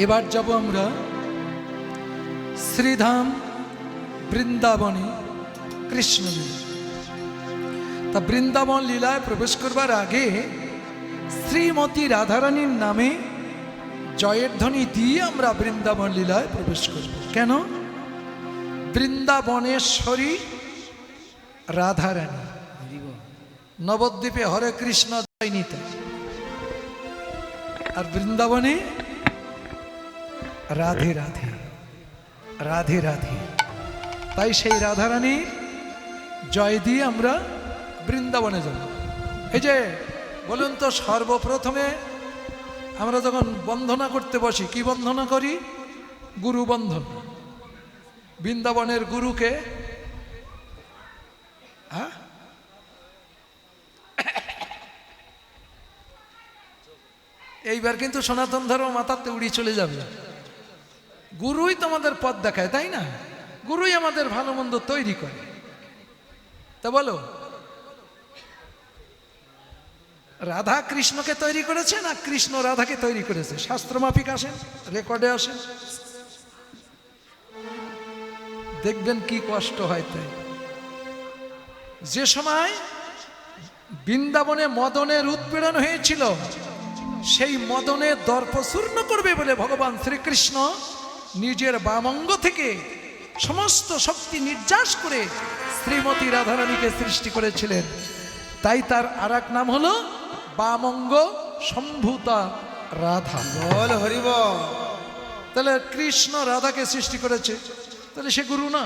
এবার যাব আমরা শ্রীধাম বৃন্দাবনে কৃষ্ণ লীলা। তা বৃন্দাবন লীলায় প্রবেশ করবার আগে শ্রীমতী রাধারানীর নামে জয়ের ধ্বনি দিয়ে আমরা বৃন্দাবন লীলায় প্রবেশ করব। কেন? বৃন্দাবনেশ্বরী রাধারানী নবদ্বীপে হরে কৃষ্ণ জয় নিতাই, আর বৃন্দাবনে রাধে রাধে রাধে রাধে। তাই সেই রাধারানীর জয় দিয়ে আমরা বৃন্দাবনে যাব। এই যে বলুন তো, সর্বপ্রথমে আমরা যখন বন্দনা করতে বসি কি বন্দনা করি? গুরু বন্ধন। বৃন্দাবনের গুরুকে এইবার কিন্তু সনাতন ধর্ম মাথাতে উড়িয়ে চলে যাবে। গুরুই তোমাদের পথ দেখায়, তাই না? গুরুই আমাদের ভালো মন্দ তৈরি করে। তা বলো, রাধা কৃষ্ণকে তৈরি করেছে না কৃষ্ণ রাধাকে তৈরি করেছে? শাস্ত্র মাফিক আসেন, রেকর্ডে আসেন, দেখবেন কি কষ্ট হয়। তাই যে সময় বৃন্দাবনে মদনের উৎপীড়ন হয়েছিল, সেই মদনের দর্প চূর্ণ করবে বলে ভগবান শ্রীকৃষ্ণ নিজের বামঙ্গ থেকে সমস্ত শক্তি নির্যাস করে শ্রীমতী রাধারানীকে সৃষ্টি করেছিলেন। তাই তার আর এক নাম হলো বামঙ্গ সম্ভূতা রাধা। বল হরি বল। তাহলে কৃষ্ণ রাধাকে সৃষ্টি করেছে, তাহলে সে গুরু না?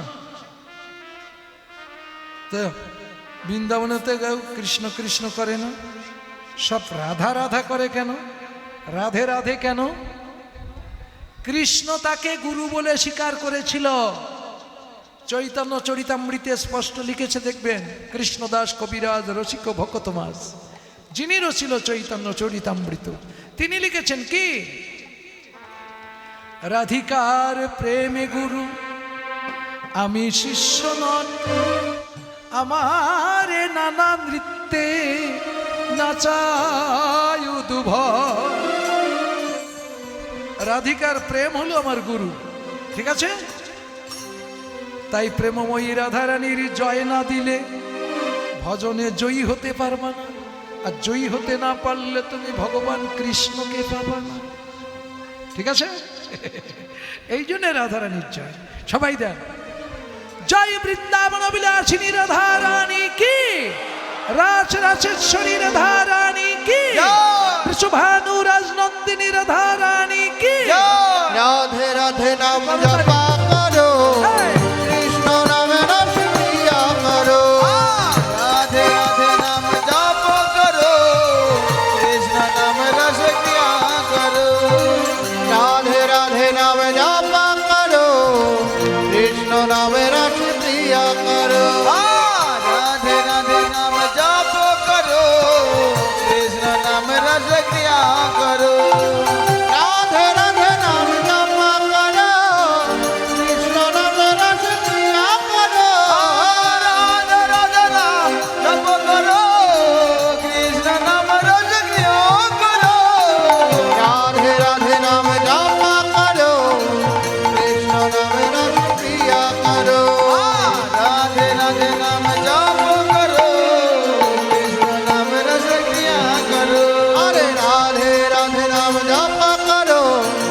তো বৃন্দাবনেতে কেউ কৃষ্ণ কৃষ্ণ করে না, সব রাধা রাধা করে কেন? রাধে রাধে কেন? কৃষ্ণ তাকে গুরু বলে স্বীকার করেছিল। চৈতন্য চরিতামৃতে স্পষ্ট লিখেছে, দেখবেন কৃষ্ণদাস কবিরাজ রসিক ভক্তমাস, যিনি রচিল চৈতন্য চরিতামৃত, তিনি লিখেছেন কি? রাধিকার প্রেমে গুরু আমি শিষ্য নন, আমারে নানা নৃত্যে নাচায় দুভর। রাধিকার প্রেম হলো আমার গুরু, ঠিক আছে? তাই প্রেমময়ী রাধারানীর জয় না দিলে ভজনে জয়ী হতে পারবা না, আর জয়ী হতে না পারলে তুমি ভগবান কৃষ্ণকে পাবা না, ঠিক আছে? এই জন্য রাধারানীর জয়। সবাই দেন জয় বৃন্দাবন বিলাসিনী রাধারানী কি, রাজ রাজেশ্বরী রাধারানী কি, শুভানু রাজনন্দিনী রাধারানী কি। রাধে রাধে নাম জপা করো, কৃষ্ণ নামে রস প্রিয়া করো। রাধে রাধে নাম জপ করো, কৃষ্ণ নামে রস প্রিয়া করো। রাধে রাধে নাম জপ করো, কৃষ্ণ নামে রস প্রিয়া করো। রাধে রাধে নাম জপ করো, কৃষ্ণ নামে রস প্রিয়া করো। রাধে রাধে নাম জপ করো, কৃষ্ণ নামে রস প্রিয়া করো। রাধে রাধে নাম জপ করো, কৃষ্ণ নামে রস প্রিয়া করো। রাধে রাধে নাম জপ করো, কৃষ্ণ নামে রস প্রিয়া করো। রাধে রাধে নাম জপ করো, কৃষ্ণ নামে রস প্রিয়া করো। আরে রাধে রাধে নাম জপ করো,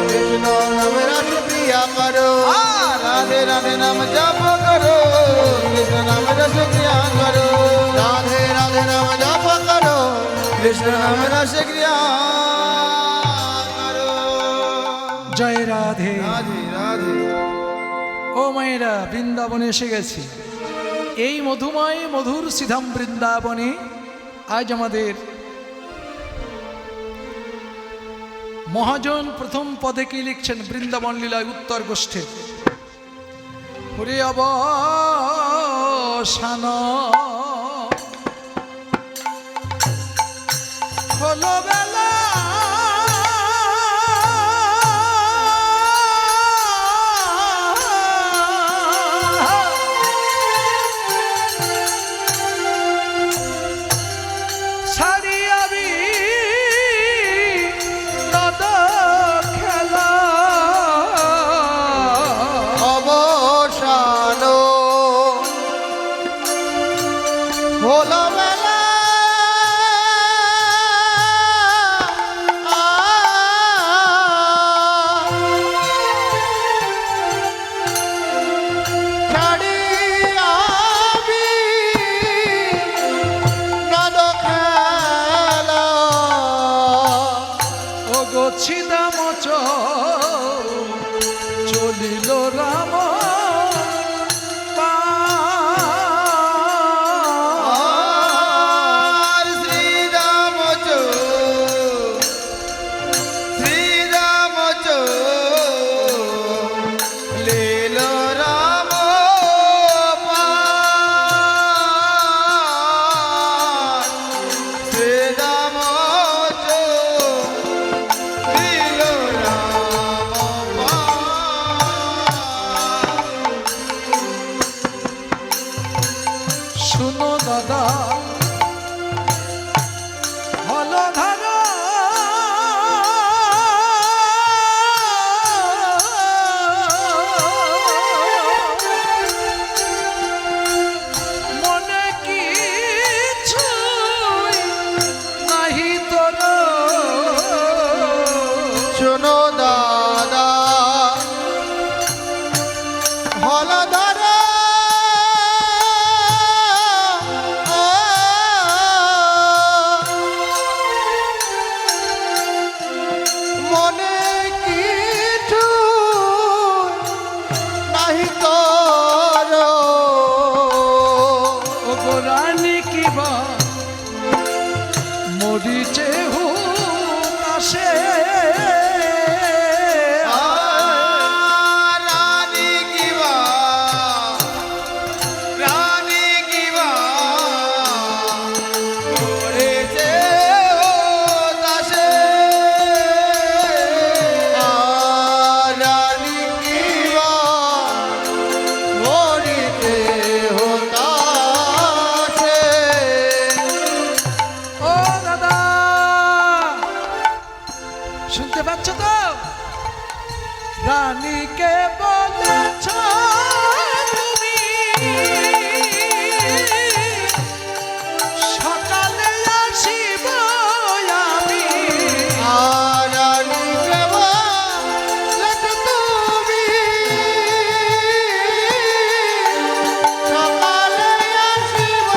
কৃষ্ণ নামে রস প্রিয়া করো। রাধে রাধে নাম জপ করো, কৃষ্ণ নামে রস প্রিয়া করো। রাধে রাধে নাম জপ করো, কৃষ্ণ নামে রস প্রিয়া করো। জয় রাধে। রাধে রাধে। ও মায়েরা, বৃন্দাবনে এসে গেছি। এই মধুময় মধুর শ্রীধাম বৃন্দাবনে আজ আমাদের মহাজন প্রথম পদে কি লিখছেন? বৃন্দাবন লীলায় উত্তর গোষ্ঠে হরে অবসান হলো বেলা, ছাড়িয়াবি নদ খেলা। চলিল রাম আর শ্রীরাম শ্রীরাম লীল রাম শ্রীরাম লীল রাম শুনো দাদা হলধারা মনে কিছুই নাহি তোর শোনো দাদা হলধারা মনে কিছু নাহি তোর ও গোরানি কিবা মরিচে হুতাশে রানী কিবা করেছে ও দাসে রানী কিবা করিতে হতাশে ও দাদা শুনতে পাচ্ছ তো রানীকে বলেছ তুমি সকালে আসিব আমি রানী কেবা তুমি সকালে আসিব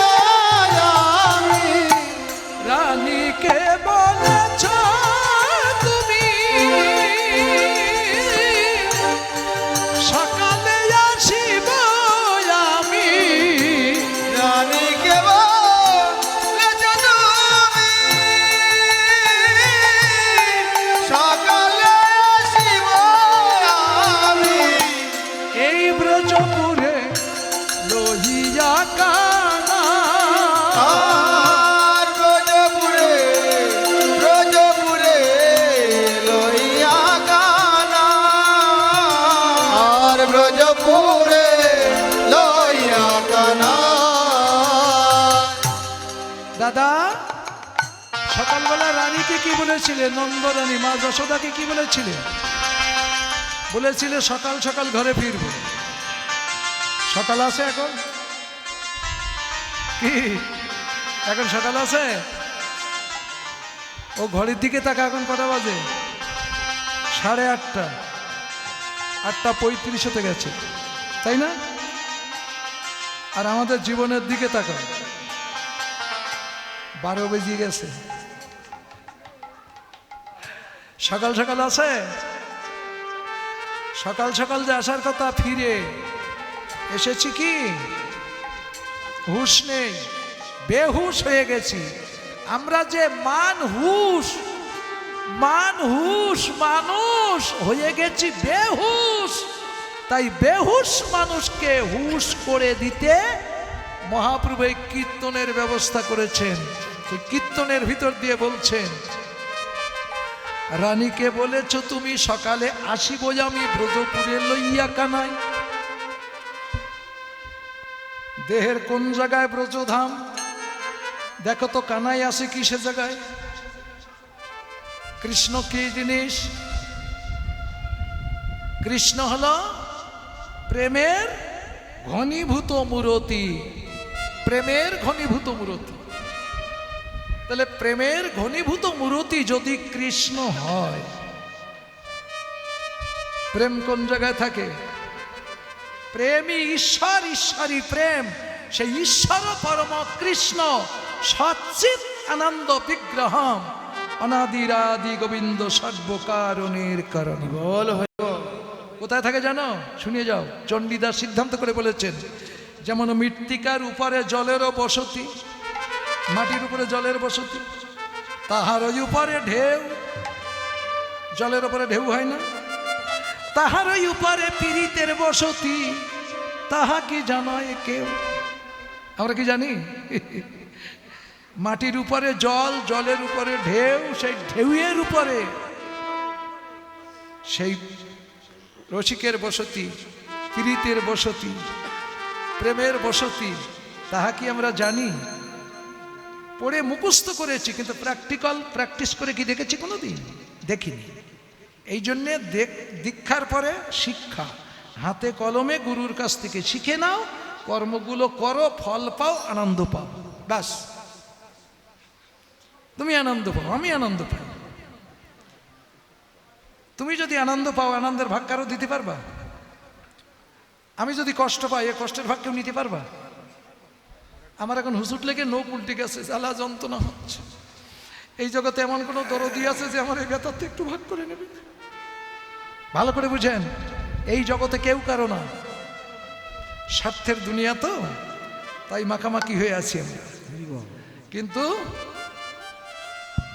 আমি রানীকে বলেছ তুমি সকালে আসিব আমি রানী কেবা তুমি সকালে আসিব আমি এই ব্রজপুরে লহিয়া কানা আর ব্রজপুরে লইয়া গানা আর ব্রজপুরে লইয়া গানা দাদা সকালবেলা রানীকে কি বলেছিলে নন্দরানী মা যশোদাকে কি বলেছিলে বলেছিলে সকাল সকাল ঘরে ফিরবো সকাল আছে এখন কি এখন সকাল আছে ও ঘড়ির দিকে তাকা এখন কটা বাজে 8:30 8:35 হতে গেছে তাই না আর আমাদের জীবনের দিকে তাকা 12 বেজে গেছে সকাল সকাল আছে সকাল সকাল যে আসার কথা ফিরে এসেছি কি হুঁশ নেই বেহুশ হয়ে গেছি আমরা যে মানুষ মানুষ হয়ে গেছি বেহুশ তাই বেহুশ মানুষকে হুঁশ করে দিতে মহাপ্রভু এই কীর্তনের ব্যবস্থা করেছেন এই কীর্তনের ভিতর দিয়ে বলছেন রানীকে বলেছ তুমি সকালে আসিব আমি ব্রজপুরে লইয়া কানাই দেহের কোন জায়গায় ব্রজধাম দেখো তো কানাই আছে কিসে জায়গায় কৃষ্ণ কি জিনিস কৃষ্ণ হলো প্রেমের ঘনীভূত মূরতি প্রেমের ঘনীভূত মূরতি তাহলে প্রেমের ঘনীভূত মূরতি যদি কৃষ্ণ হয় প্রেম কোন জায়গায় থাকে প্রেমী ঈশ্বর ঈশ্বরী প্রেম সেই ঈশ্বর পরম কৃষ্ণ সচ্চিৎ আনন্দ বিগ্রহম অনাদির আদি গোবিন্দ সর্বকারণের কারণ। বল হইব কোথায় থাকে জানো? শুনিয়ে যাও। চণ্ডীদাস সিদ্ধান্ত করে বলেছেন, যেমন মৃত্তিকার উপরে জলেরও বসতি, মাটির উপরে জলের বসতি, তাহার ওই উপরে ঢেউ, জলের উপরে ঢেউ হয় না, তাহার ওই উপরে পীড়িতের বসতি, তাহা কি জানায় কেউ? আমরা কি জানি? মাটির উপরে জল, জলের উপরে ঢেউ, সেই ঢেউয়ের উপরে সেই রসিকের বসতি, পীড়িতের বসতি, প্রেমের বসতি, তাহা কি আমরা জানি? পড়ে মুখস্থ করেছি, কিন্তু প্র্যাকটিস করে কি দেখেছি কোনোদিন? দেখিনি। এই জন্যে দীক্ষার পরে শিক্ষা, হাতে কলমে গুরুর কাছ থেকে শিখে নাও, কর্মগুলো করো, ফল পাও, আনন্দ পাও, ব্যাস। তুমি আনন্দ পাও, আমি আনন্দ পাই। তুমি যদি আনন্দ পাও, আনন্দের ভাগ কারো দিতে পারবা? আমি যদি কষ্ট পাই, এ কষ্টের ভাগ কেউ নিতে পারবা? আমার এখন হুজুট লেগে নোক উল্টে গেছে, জ্বালা যন্ত্রণা হচ্ছে। এই জগতে এমন কোনো দরদি আছে যে আমার এই ব্যথাতে একটু ভাগ করে নেবে? ভালো করে বুঝেন, এই জগতে কেউ কারো না, স্বার্থের দুনিয়া তো, তাই মাখামাখি হয়ে আছি আমরা। কিন্তু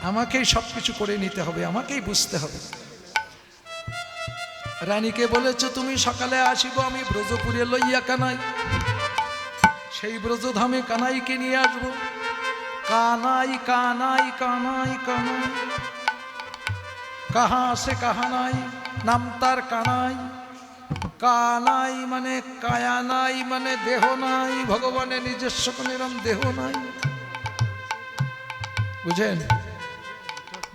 আমাকেই সব কিছু করে নিতে হবে, আমাকেই বুঝতে হবে। রানীকে বলেছ, তুমি সকালে আসিব, আমি ব্রজপুরে লইয়া কানাই, সেই ব্রজধামে কানাইকে নিয়ে আসবো। কানাই কানাই কানাই কানাই, কাহা সে কাহা নাই, নাম তার কানাই। কানাই মানে কায়া নাই, মানে দেহ নাই, ভগবানের নিজস্ব কোনো এরম দেহ নাই, বুঝেন?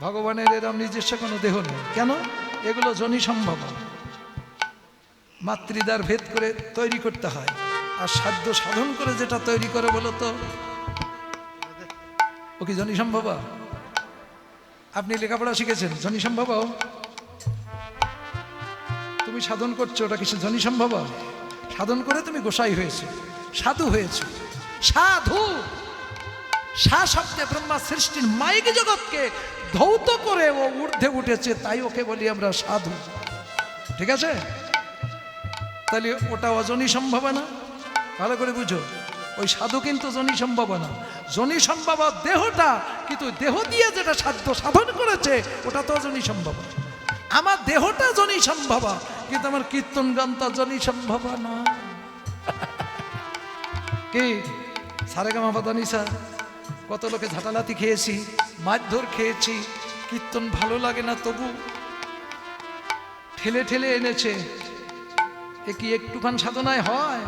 ভগবানের এরম নিজস্ব কোনো দেহ নেই। কেন? এগুলো জনি সম্ভব, মাতৃদ্বার ভেদ করে তৈরি করতে হয়। আর সাধ্য সাধন করে যেটা তৈরি করে বলো তো, ও কি জনি সম্ভব? আপনি লেখাপড়া শিখেছেন, জনি সম্ভব? তুমি সাধন করছো, ওটা কিছু জনি সম্ভব? সাধন করে তুমি গোসাই হয়েছো, সাধু হয়েছো। সাধু, সা শব্দে ব্রহ্মা সৃষ্টির মাইক জগৎকে ধৌত করে ও ঊর্ধ্বে উঠেছে, তাই ওকে বলি আমরা সাধু। ঠিক আছে? তাহলে ওটা অজনী সম্ভাবনা, ভালো করে বুঝো। ওই সাধু কিন্তু জনি সম্ভাবনা, জনি সম্ভব দেহটা, কিন্তু দেহ দিয়ে যেটা সাধ্য সাধন করেছে ওটা তো অজনী সম্ভব। আমার দেহটা জনি সম্ভব, কিন্তু আমার কীর্তন গানটা জনি সম্ভব না। কি সারেগামা পাদানিসা, কত লোকে ঝাঁটালাতি খেয়েছি, মারধর খেয়েছি, কীর্তন ভালো লাগে না, তবু ঠেলে ঠেলে এনেছে। এ কি একটুখান সাধনায় হয়?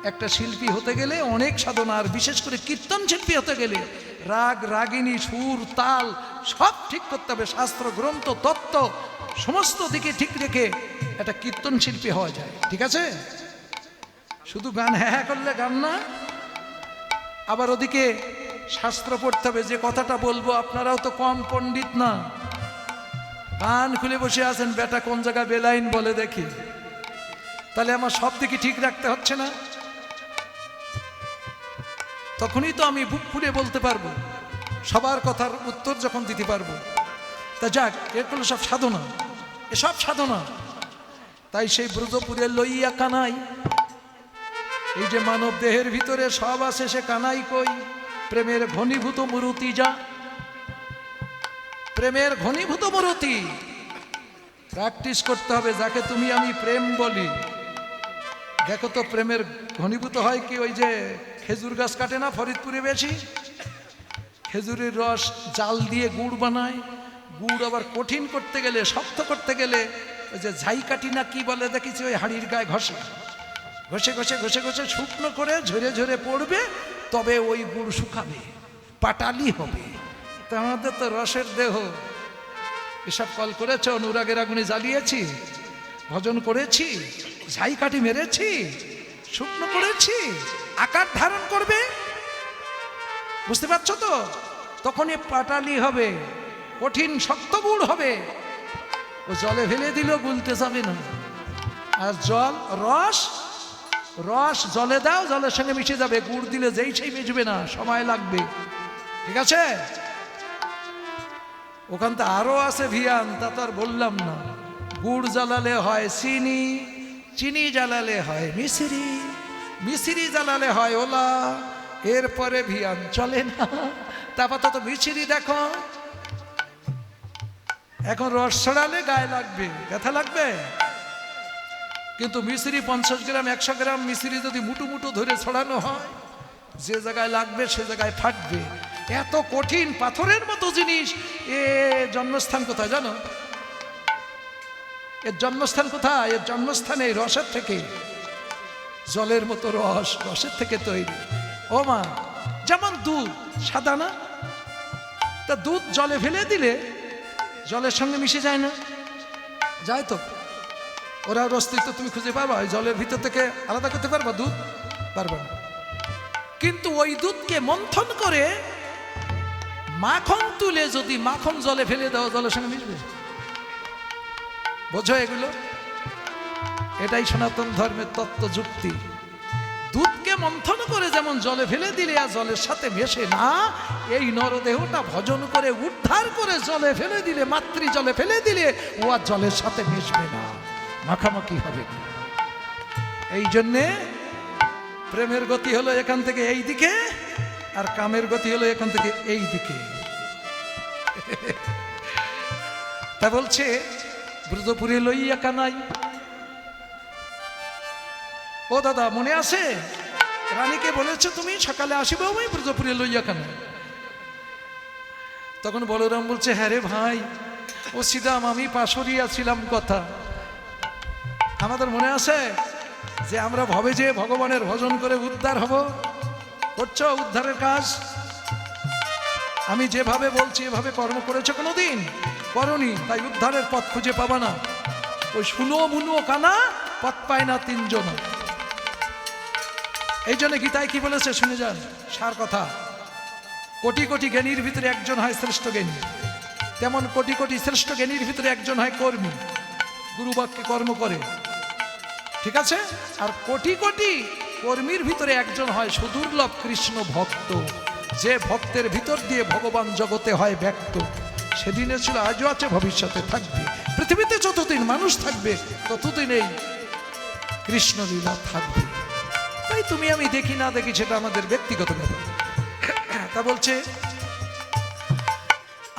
একটা শিল্পী হতে গেলে অনেক সাধনা, আর বিশেষ করে কীর্তন শিল্পী হতে গেলে রাগ, রাগিনী, সুর, তাল সব ঠিক করতে হবে। শাস্ত্র, গ্রন্থ, তত্ত্ব সমস্ত দিকে ঠিক রেখে একটা কীর্তন শিল্পী হওয়া যায়। ঠিক আছে? শুধু গান হ্যাঁ হ্যাঁ করলে গান না, আবার ওদিকে শাস্ত্র পড়তে হবে। যে কথাটা বলবো, আপনারাও তো কম পণ্ডিত না, কান খুলে বসে আছেন, বেটা কোন জায়গায় বেলাইন বলে দেখি, তাহলে আমার সব দিকে ঠিক রাখতে হচ্ছে না? তখনই তো আমি বুক ফুলে বলতে পারবো, সবার কথার উত্তর যখন দিতে পারবো। তা যাক, এগুলো সব সাধনা, এসব সাধনা। তাই সেই ব্রজপুরে লইয়া কানাই, এই যে মানব দেহের ভিতরে সব আছে, সে কানাই কই? প্রেমের ঘনীভূত মূরতি, যা প্রেমের ঘনীভূত মূরতি। প্র্যাকটিস করতে হবে, যাকে তুমি আমি প্রেম বলি। দেখো তো প্রেমের ঘনীভূত হয় কি? ওই যে খেজুর গাছ কাটে না ফরিদপুরে বেশি, খেজুরের রস জাল দিয়ে গুড় বানায়। গুড় আবার কঠিন করতে গেলে, শক্ত করতে গেলে ওই যে ঝাই কাটি না কি বলে দেখেছি, ওই হাড়ির গায়ে ঘষে ঘষে ঘষে ঘষে ঘষে শুকনো করে ঝরে ঝরে পড়বে, তবে ওই গুড় শুকাবে, পাটালি হবে। তা আমাদের তো রসের দেহ, এসব কল করেছ, অনুরাগের আগুনে জ্বালিয়েছি, ভজন করেছি, ঝাই কাঠি মেরেছি, শুকনো করেছি, আকার ধারণ করবে। বুঝতে পারছো তো? তখনই পাটালি হবে, কঠিন শক্ত গুড় হবে। ও জলে ফেলে দিল, গুলতে যাবে না। আর জল, রস, রস জলে দাও, জলের সঙ্গে মিশে যাবে। গুড় দিলে যেই সেই মিশবে না, সময় লাগবে। ঠিক আছে? ওখান তো আরো আছে ভিয়ান, তা তো আর বললাম না। গুড় জ্বালালে হয় চিনি, চিনি জ্বালালে হয় মিশ্রি, মিশ্রি জ্বালালে হয় ওলা, এরপরে ভিয়ান চলে না। তারপর তো মিশ্রি দেখো, এখন রস ছড়ালে গায়ে লাগবে, ব্যথা লাগবে, কিন্তু মিশ্রি 50 গ্রাম 100 গ্রাম মিশ্রি যদি মুটু মুটু ধরে ছড়ানো হয়, যে জায়গায় লাগবে সে জায়গায় ফাটবে। এত কঠিন পাথরের মতো জিনিস। এ জন্মস্থান কোথায় জানো? এর জন্মস্থান কোথায়? এর জন্মস্থান এই রসের থেকে, জলের মতো রস, রসের থেকে তৈরি। ও মা, যেমন দুধ সাদা না, তা দুধ জলে ফেলে দিলে জলের সঙ্গে মিশে যায় না? যায় তো। ওরা অস্তিত্ব তুমি খুঁজে পারবা? জলের ভিতর থেকে আলাদা করতে পারবা দুধ? পারবা না। কিন্তু ওই দুধকে মন্থন করে মাখন তুলে যদি মাখন জলে ফেলে দাও, জলের সঙ্গে মিশবে? বোঝো এগুলো? এটাই সনাতন ধর্মের তত্ত্ব যুক্তি। দুধকে মন্থন করে যেমন জলে ফেলে দিলে আর জলের সাথে মেশে না, এই নরদেহটা ভজন করে উদ্ধার করে জলে ফেলে দিলে, মাতৃ জলে ফেলে দিলে ও আর জলের সাথে মিশবে না, মাখামাখি হবে না। এই জন্যে প্রেমের গতি হলো এখান থেকে এই দিকে, আর কামের গতি হলো এখান থেকে এই দিকে। তা বলছে ব্রজপুরে লইয়া কানাই। ও দাদা, মনে আছে রানীকে বলেছে তুমি সকালে আসিব আমি ব্রজপুরে লইয়া কানাই? তখন বলরাম বলছে, হ্যাঁ রে ভাই, ও সিদাম আমি পাশরিয়া ছিলাম কথা। আমাদের মনে আছে যে আমরা ভাবে যে ভগবানের ভজন করে উদ্ধার হব? করছো উদ্ধারের কাজ? আমি যেভাবে বলছি এভাবে কর্ম করেছো কোনোদিন? করনি, তাই উদ্ধারের পথ খুঁজে পাবা না। ওই শুনো মুনো কানা পথ পায় না তিনজন। এই জন্য গীতায় কি বলেছে শুনে যান, সার কথা। কোটি কোটি জ্ঞানীর ভিতরে একজন হয় শ্রেষ্ঠ জ্ঞানী, তেমন কোটি কোটি শ্রেষ্ঠ জ্ঞানীর ভিতরে একজন হয় কর্মী, গুরুবাক্যে কর্ম করে, ঠিক আছে? আর কোটি কোটি কর্মীর ভিতরে একজন হয় সুদুর্লভ কৃষ্ণ ভক্ত, যে ভক্তের ভিতর দিয়ে ভগবান জগতে হয় ব্যক্ত। সেদিনে ছিল, আজও আছে, ভবিষ্যতে থাকবে। পৃথিবীতে যতদিন মানুষ থাকবে ততদিন এই কৃষ্ণ লীলা থাকবে। তাই তুমি আমি দেখি না দেখি সেটা আমাদের ব্যক্তিগত ব্যাপার। তা বলছে,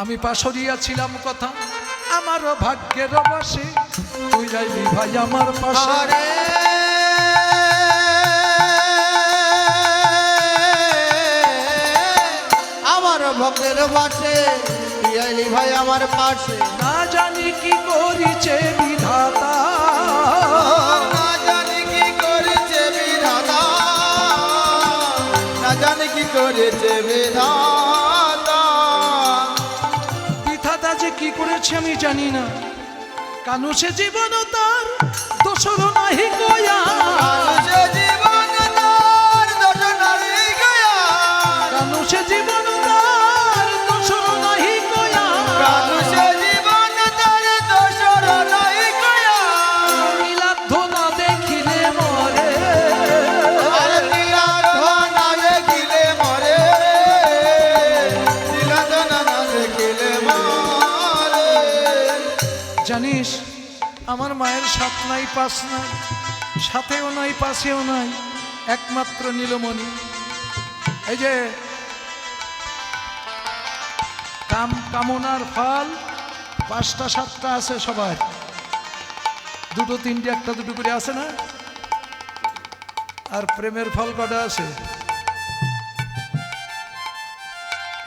আমি পাশরিয়া ছিলাম কথা, আমারও ভাগ্যের বসে তুই যাইবি ভাই আমার পাশে। আমার ভক্তের বাসে তুই আইলি ভাই আমার পাশে। না জানি কি করিছে বিধাতা, না জানি কি করেছে বিধাতা, না জানি কি করেছে বিধাতা। বিধাতা যে কি করেছে আমি জানি না, কানু সে জীবন তার দোষর নাহি গয়া, মানুষে জীবন তার দোষ নাহি গয়া, কানু সে জীবন তার দোষর নাহি গয়া, মানুষে জীবন তার দোষ নাহি গয়া। নীলাদ্ধ না দেখিলে মরে, আর নীলাদ্ধ না দেখিলে মরে, নীলাদ্ধ না দেখিলে মরে। জানিস আমার মায়ের সাত নাই পাঁচ নাই, সাথেও নাই পাশেও নাই, একমাত্র নীলমণি। এই যে কামনার ফল 5টা 7টা আছে সবার, 2টো 3টে 1টা 2টো করে আছে না? আর প্রেমের ফল কটা আছে?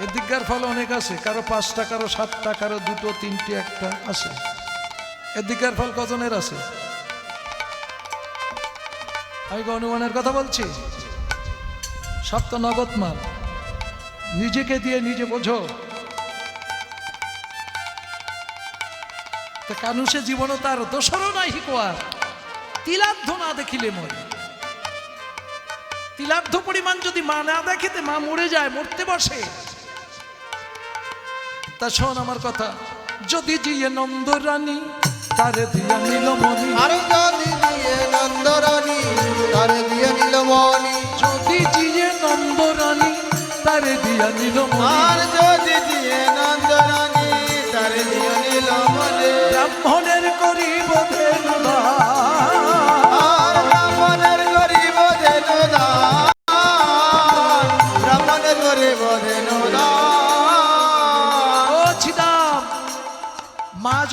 এদিককার ফল অনেক আছে, কারো 5টা, কারো 7টা, কারো 2টো 3টে 1টা আছে। এদিককার ফল কজনের আছে? আমি অনুমানের কথা বলছি, সব তো নগদ মাল, নিজেকে দিয়ে নিজে বোঝো। কানুষে জীবন তার দোষরও নাই হিকোয়ার, তিলার্ধ না দেখিলে মরে। তিলার্ধ পরিমাণ যদি মা না দেখিতে মা মরে যায়, মরতে বসে। তা শোন আমার কথা, যদি জিয়ে নন্দরানী তারে দিয়া নীলমণি, আর যদি দিয়ে নন্দরানী তারে দিয়ে নীলমণি, যদি জিয়ে নন্দরানী তারে দিয়া নীলমণি, আর যদি দিয়ে নন্দরানী তারে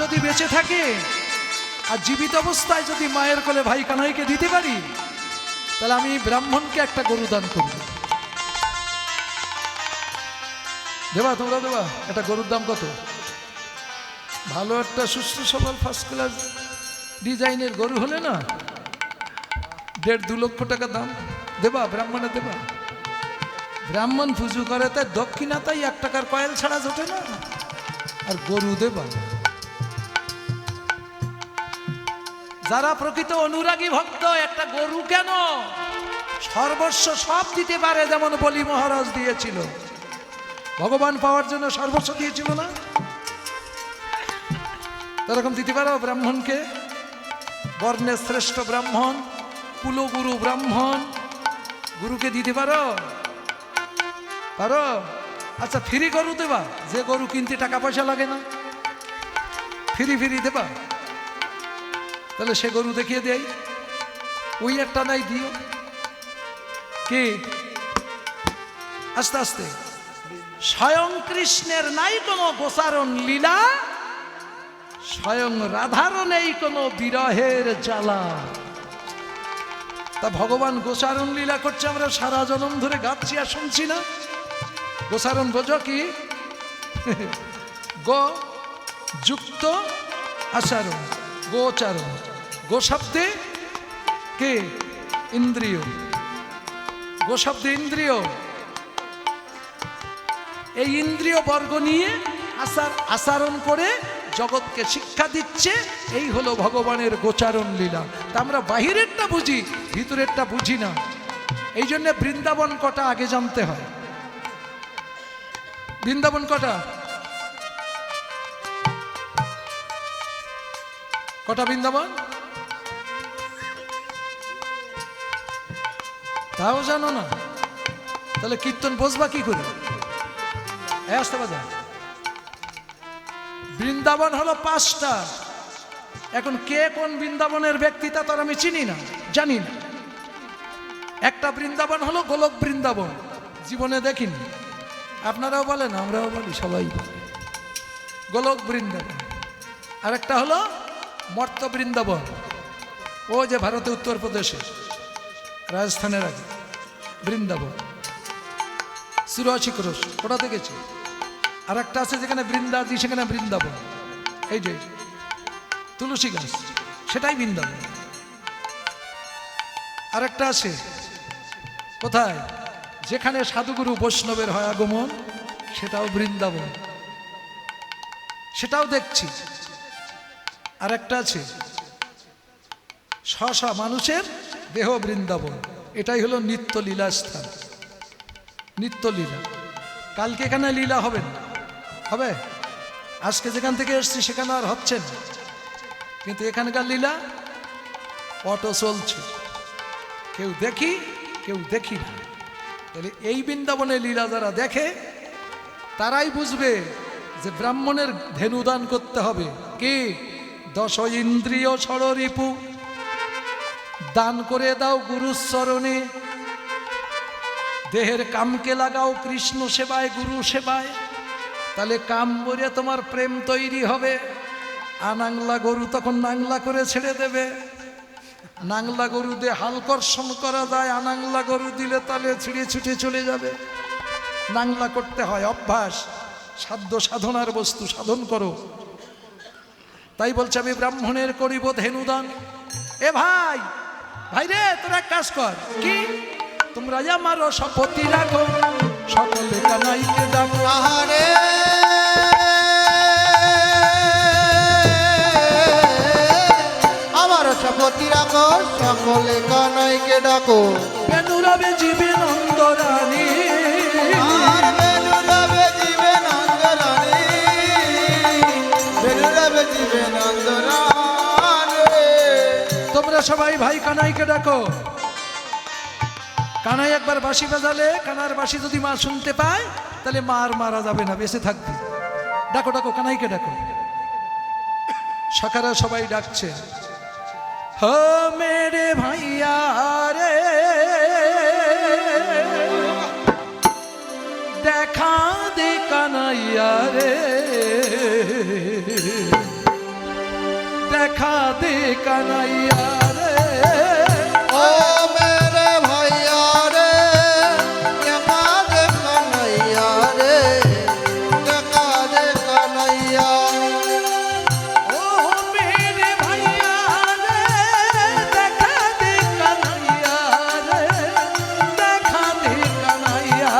যদি বেঁচে থাকে আর জীবিত অবস্থায় যদি মায়ের কোলে ভাই কানাইকে দিতে পারি, তাহলে আমি ব্রাহ্মণকে একটা গরু দান করব। দেবা? তোমরা দেবা? একটা গরুর দাম কত? ভালো একটা সুস্থ সবল ফার্স্ট ক্লাস ডিজাইনের গরু হলে না 1.5-2 লক্ষ টাকা দাম। দেবা? ব্রাহ্মণে দেবা? ব্রাহ্মণ পুজো করে, তাই দক্ষিণা তাই 1 টাকার কয়েল ছাড়া জোটে না, আর গরু দেবা? যারা প্রকৃত অনুরাগী ভক্ত একটা গরু কেন সর্বস্ব সব দিতে পারে, যেমন বলি মহারাজ দিয়েছিল, ভগবান পাওয়ার জন্য সর্বস্ব দিয়েছিল না, এরকম দিতে পারো ব্রাহ্মণকে? বর্ণের শ্রেষ্ঠ ব্রাহ্মণ, কুলগুরু ব্রাহ্মণ, গুরুকে দিতে পারো? পারো? আচ্ছা, ফ্রি গরু দেবা? যে গরু কিনতে টাকা পয়সা লাগে না, ফ্রি দেবা? তাহলে সে গরু দেখিয়ে দেয়, ওই একটা নাই দিও। কি? আস্তে আস্তে। স্বয়ং কৃষ্ণের নাই কোনো গোচারণ লীলা, স্বয়ং রাধারও নেই কোনো বিরহের জ্বালা। তা ভগবান গোচারণ লীলা করছে, আমরা সারা জনম ধরে গাচ্ছি আর শুনছি না। গোচারণ বোঝো কি? গো যুক্ত আচরণ, গোচারণ। গো শব্দে কে? ইন্দ্রিয়। গো শব্দে ইন্দ্রিয়। এই ইন্দ্রিয় বর্গ নিয়ে আচরণ করে জগৎকে শিক্ষা দিচ্ছে, এই হলো ভগবানের গোচারণ লীলা। তা আমরা বাহিরেরটা বুঝি, ভিতরেরটা বুঝি না। এই জন্য বৃন্দাবন কটা আগে জানতে হয়। বৃন্দাবন কটা? কটা বৃন্দাবন? তাও জানো না? তাহলে কীর্তন বসবা কি করে? আসতে বাজা। বৃন্দাবন হলো 5টা। এখন কে কোন বৃন্দাবনের ব্যক্তি তা তো আমি চিনি না, জানি না। একটা বৃন্দাবন হলো গোলক বৃন্দাবন, জীবনে দেখিনি। আপনারাও বলেন, আমরাও বলি, সবাই বলে গোলক বৃন্দাবন। আর একটা হলো মর্ত বৃন্দাবন, ও যে ভারতে উত্তরপ্রদেশে রাজস্থানের আগে বৃন্দাবন, 84 ক্রোশ, ওটাতে গেছে। আর একটা আছে যেখানে বৃন্দাজি, সেখানে বৃন্দাবন, এই যে তুলসী গাছ, সেটাই বৃন্দাবন। আর একটা আছে কোথায়? যেখানে সাধুগুরু বৈষ্ণবের হয় আগমন, সেটাও বৃন্দাবন, সেটাও দেখছি। আর একটা আছে শশা মানুষের দেহ বৃন্দাবন, এটাই হলো নিত্য লীলা স্থান, নিত্য লীলা। কালকে এখানে লীলা হবে না, হবে? আজকে যেখান থেকে এসছি সেখানে আর হচ্ছে না, কিন্তু এখানকার লীলা অটো চলছে, কেউ দেখি কেউ দেখি না। তাহলে এই বৃন্দাবনের লীলা যারা দেখে তারাই বুঝবে যে ব্রাহ্মণের ধেনুদান করতে হবে। কি? 10 ইন্দ্রিয় ষড়রিপু দান করে দাও গুরুর চরণে, দেহের কামকে লাগাও কৃষ্ণ সেবায়, গুরু সেবায়, তাহলে কাম বলে তোমার প্রেম তৈরি হবে। আনাংলা গরু তখন নাংলা করে ছেড়ে দেবে। নাংলা গরু দিয়ে হালকর্ষণ করা যায়, আনাংলা গরু দিলে তাহলে ছিঁড়ে ছুটে চলে যাবে। নাংলা করতে হয়, অভ্যাস, সাধ্য সাধনার বস্তু, সাধন করো। তাই বলছে আমি ব্রাহ্মণের করিব ধেনুদান। এ ভাই, ভাই রে, তোরা কাজ কর। কি? তোমরা আমারও শপথি রাখো, সকলে কানাইকে ডাকো। আহারে আমার শপথি রাখো, সকলে কানাইকে ডাকো। বেনুরবে জীবে নন্দরানী, আর বেনুরবে জীবে নন্দরানী, বেনুরবে জীবে নন্দরানী। তোমরা সবাই ভাই কানাইকে ডাকো। কানাই একবার বাঁশি বাজালে, কানার বাঁশি যদি মা শুনতে পায়, তাহলে মা আর মারা যাবে না, বেঁচে থাকবে। ডাকো ডাকো, কানাইকে ডাকো। সখারা সবাই ডাকছে, হো মেরে ভাইয়া রে, দেখা দে কানাইয়া রে, দেখা দে কানাইয়া রে ओ मेरे भैया रे देखा दे कन्हैया रे देखा दे कन्हैया ও মেরে ভাইয়া রে দেখা দে কানাইয়া রে দেখা দে কানাইয়া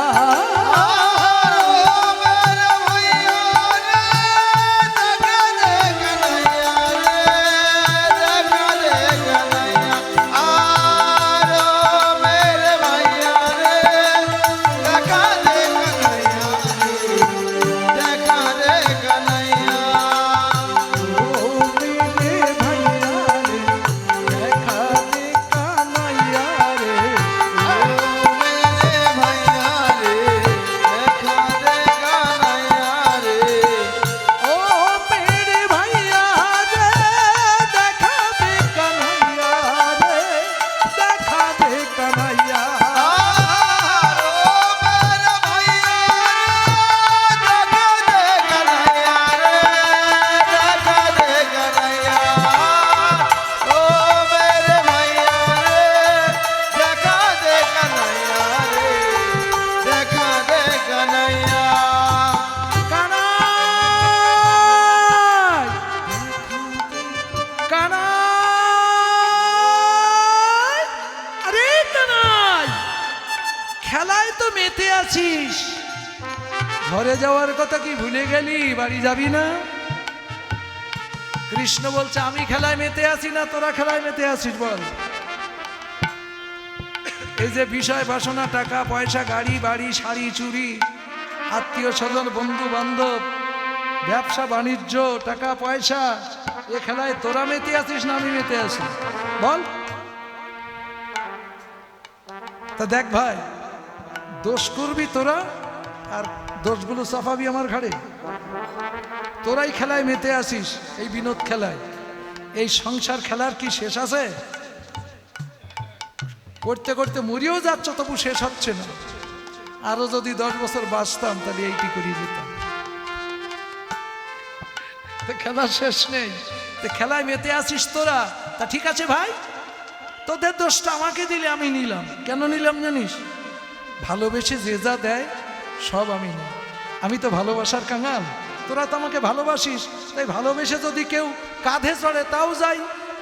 খেলায় তো মেতে আছিস, ঘরে যাওয়ার কথা কি ভুলে গেলি? বাড়ি যাবি না? কৃষ্ণ বলছে আমি খেলায় মেতে আছি না তোরা খেলায় মেতে আছিস বল? এই যে বিষয় বাসনা, টাকা পয়সা, গাড়ি বাড়ি, শাড়ি চুরি, আত্মীয় স্বজন, বন্ধু বান্ধব, ব্যবসা বাণিজ্য, টাকা পয়সা, এ খেলায় তোরা মেতে আছিস না আমি মেতে আছি বল? তা দেখ ভাই, দোষ করবি তোরা আর দোষগুলো চাপাবি আমার ঘাড়ে। তোরাই খেলায় মেতে আসিস, এই বিনোদ খেলায়। এই সংসার খেলার কি শেষ আছে? করতে করতে মরিয়েও যাচ্ছ, তবু শেষ হচ্ছে না। আরো যদি 10 বছর বাঁচতাম তাহলে এইটি করিয়ে যেতাম। খেলার শেষ নেই, খেলায় মেতে আসিস তোরা। তা ঠিক আছে ভাই, তোদের দোষটা আমাকে দিলে আমি নিলাম। কেন নিলাম জানিস? ভালোবেসে যে যা দেয় সব আমি নিই। আমি তো ভালোবাসার কাঙাল, তোরা তো আমাকে ভালোবাসিস, তাই ভালোবেসে যদি কেউ কাঁধে চড়ে তাও যাই,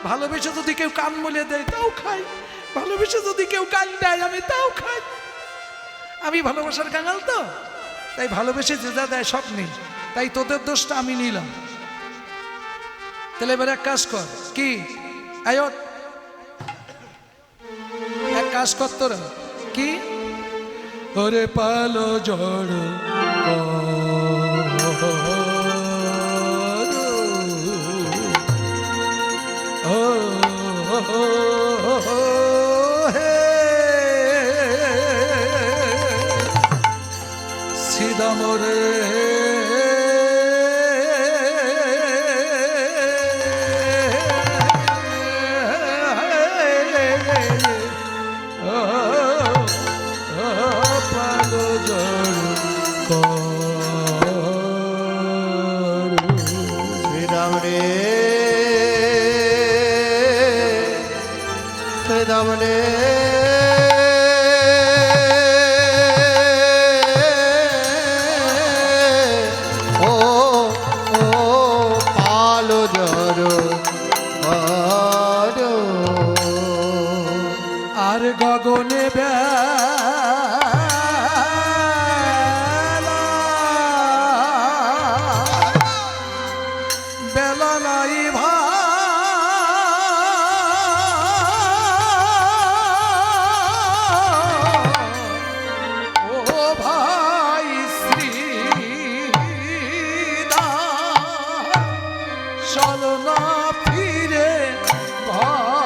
ভালোবেসে যদি কেউ কান মলে দেয় তাও খাই, ভালোবেসে যদি কেউ কান দেয় আমি তাও খাই। আমি ভালোবাসার কাঙাল তো, তাই ভালোবেসে যে যা দেয় সব নেই। তাই তোদের দোষটা আমি নিলাম। তাহলে এবার এক কাজ কর, কি এক কাজ কর তোরা, কি? ওরে পালো জড় সিদামরে श्रीराम रे श्रीराम रे ओ ओ पालो जरो आरो আর গগনে বেলা নাই ভাই, ও ভাই শ্রীরাম চলো না ফিরে ঘরে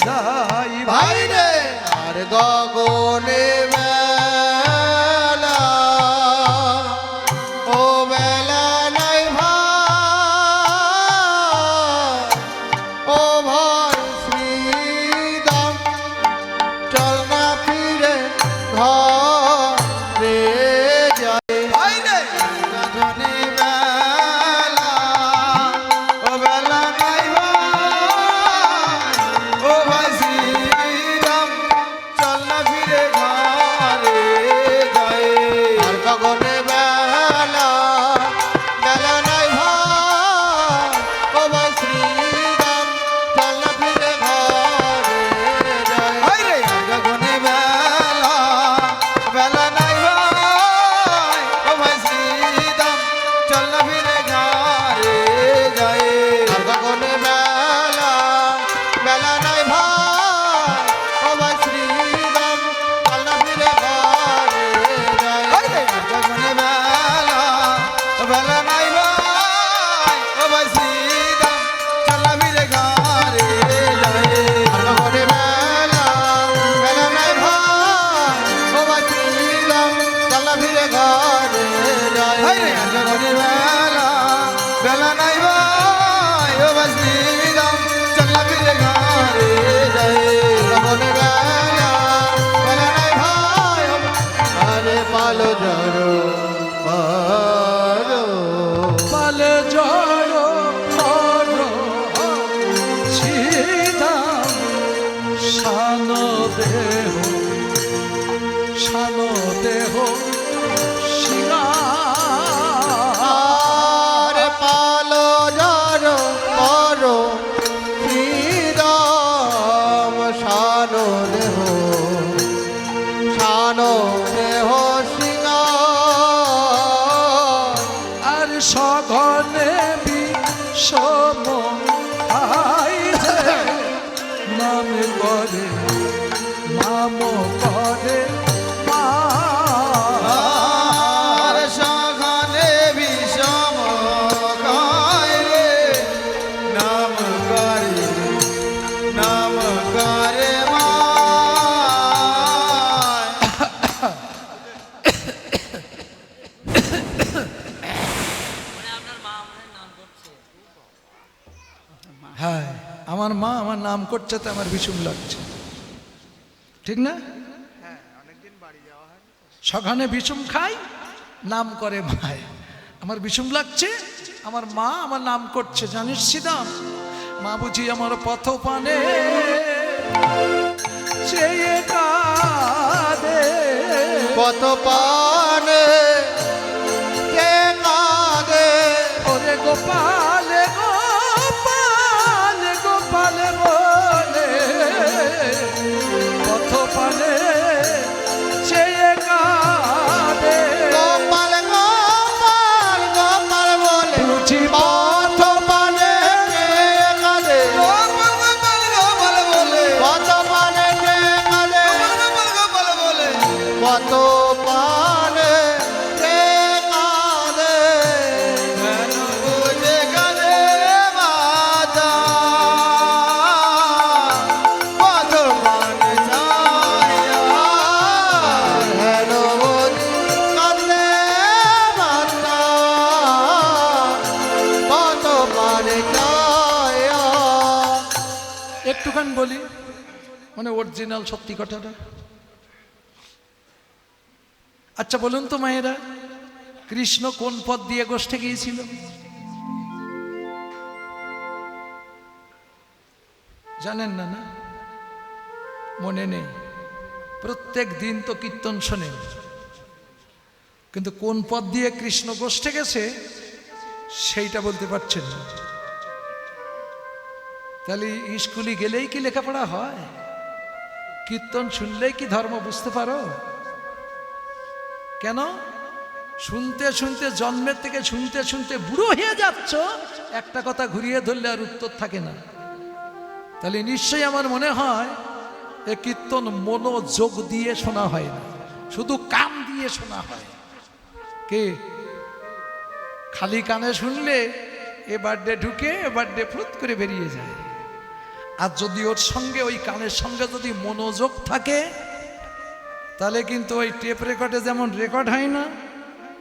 যাই বিষম খাই যে নাম করে নাম করে মা আর সখানে বিষম খায় রে নাম করে মা হ্যাঁ আমার মা আমার নাম করছে তো আমার বিষম লাগছে, ঠিক না? সখানে বিষম খাই নাম করে মায়, আমার বিষম লাগছে, আমার মা আমার নাম করছে, জানিস সিদাম মা বুঝি আমার পথ পানে চেয়ে কাঁদে। কত পানে কে কাঁদে ওরে গোপাল গোপাল গোপাল বলে পথ পানে চেয়ে কাঁদে। গোপাল গোপাল গোপাল বলে বুঝি পথ পানে কে কাঁদে গোপাল বলে পথ পানে কে কাঁদে গোপাল বলে কত পানে কে কাঁদে কেন বুঝে কাঁদে রে মাতা পথ পানে ছায়া হেন বুঝে কাঁদে মাতা পথ পানে ছায়া। একটুখানি বলি, মানে অরিজিনাল সত্যি কথাটা। আচ্ছা বলুন তো মায়েরা, কৃষ্ণ কোন পথ দিয়ে গোষ্ঠে গিয়েছিল? জানেন না? না মনে নেই? প্রত্যেক দিন তো কীর্তন শোনেন, কিন্তু কোন পথ দিয়ে কৃষ্ণ গোষ্ঠে গেছে সেইটা বলতে পারছেন না। তাহলে স্কুলে গেলেই কি লেখাপড়া হয়? কীর্তন শুনলেই কি ধর্ম বুঝতে পারো? কেন? শুনতে শুনতে জন্মের থেকে শুনতে শুনতে বুড়ো হয়ে যাচ্ছ, একটা কথা ঘুরিয়ে ধরলে আর উত্তর থাকে না। তাহলে নিশ্চয়ই আমার মনে হয় এ কীর্তন মনোযোগ দিয়ে শোনা হয় না, শুধু কান দিয়ে শোনা হয়। কে খালি কানে শুনলে এ বার্থডে ঢুকে এ বার্থডে ফুট করে বেরিয়ে যায়। আর যদি ওর সঙ্গে ওই কানের সঙ্গে যদি মনোযোগ থাকে, তাহলে কিন্তু ওই টেপ রেকর্ডে যেমন রেকর্ড হয় না,